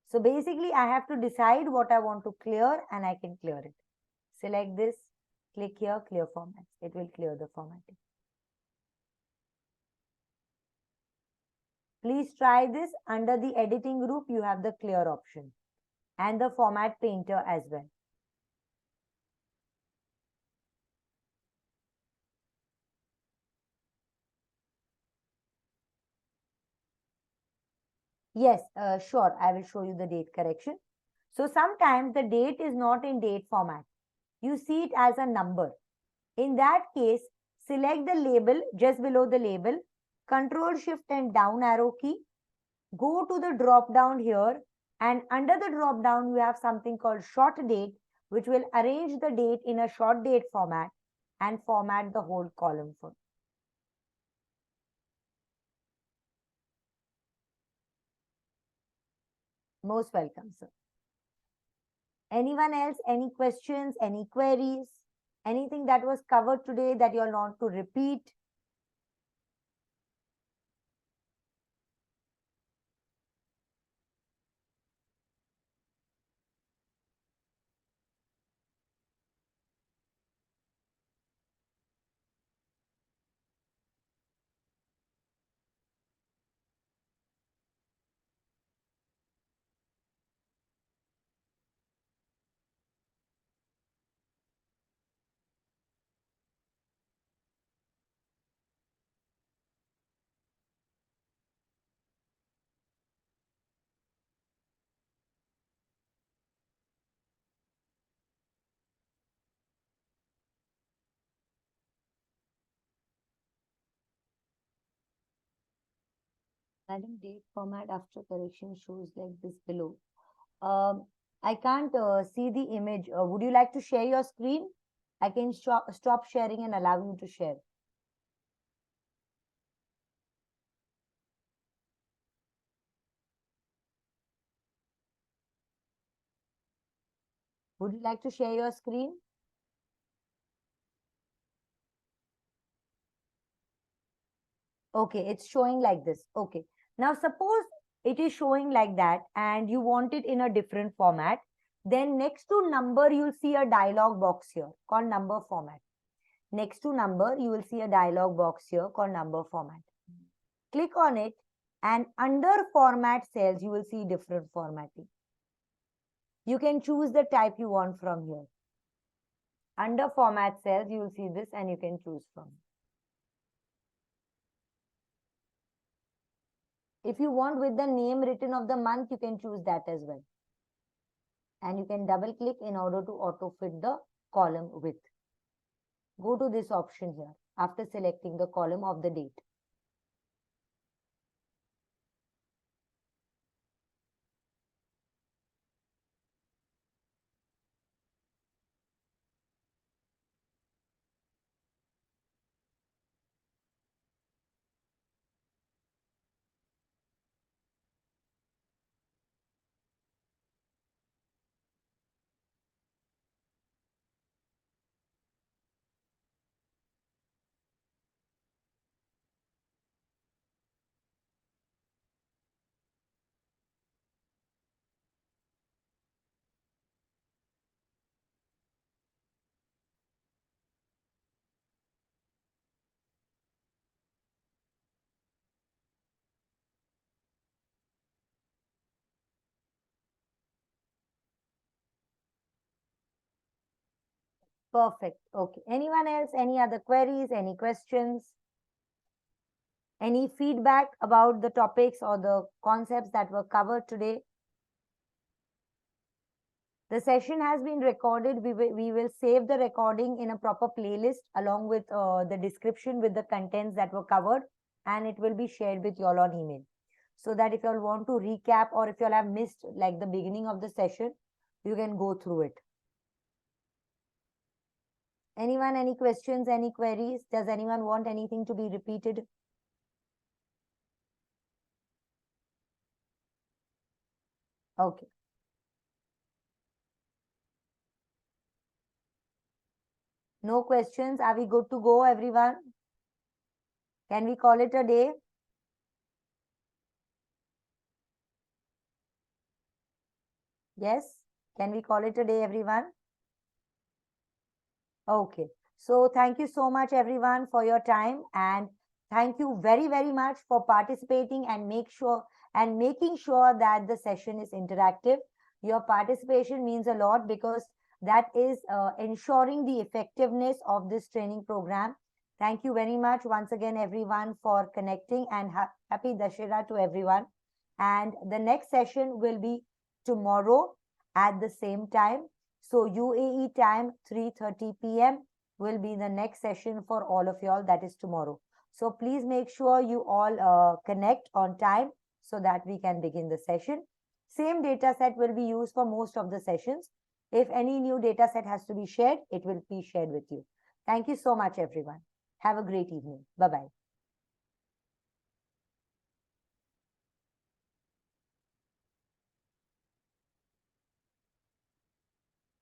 So basically, I have to decide what I want to clear and I can clear it. Select this, click here, clear formats. It will clear the formatting. Please try this. Under the editing group, you have the clear option and the Format Painter as well. Yes, sure. I will show you the date correction. So sometimes the date is not in date format. You see it as a number. In that case, select the label just below the label, Control Shift and down arrow key. Go to the drop down here and under the drop down, you have something called short date, which will arrange the date in a short date format and format the whole column for. Most welcome, sir. Anyone else? Any questions? Any queries? Anything that was covered today that you want to repeat? Madam, date format after correction shows like this below. I can't see the image. Would you like to share your screen? I can stop sharing and allow you to share. Would you like to share your screen? Okay, it's showing like this. Okay. Now, suppose it is showing like that and you want it in a different format. Then next to number, you'll see a dialog box here called number format. Next to number, you will see a dialog box here called number format. Click on it and under format cells, you will see different formatting. You can choose the type you want from here. Under format cells, you will see this and you can choose from. If you want with the name written of the month, you can choose that as well. And you can double click in order to auto fit the column width. Go to this option here after selecting the column of the date. Perfect. Okay. Anyone else? Any other queries? Any questions? Any feedback about the topics or the concepts that were covered today? The session has been recorded. We will save the recording in a proper playlist along with the description with the contents that were covered, and it will be shared with you all on email. So that if you all want to recap or if you all have missed like the beginning of the session, you can go through it. Anyone, any questions, any queries? Does anyone want anything to be repeated? Okay. No questions. Are we good to go, everyone? Can we call it a day? Yes. Can we call it a day, everyone? Okay. So thank you so much, everyone, for your time, and thank you very, very much for participating and making sure that the session is interactive. Your participation means a lot because that is ensuring the effectiveness of this training program. Thank you very much once again, everyone, for connecting, and happy Dashera to everyone. And the next session will be tomorrow at the same time. So UAE time 3:30 p.m. will be the next session for all of y'all. That is tomorrow. So please make sure you all connect on time so that we can begin the session. Same data set will be used for most of the sessions. If any new data set has to be shared, it will be shared with you. Thank you so much, everyone. Have a great evening. Bye-bye.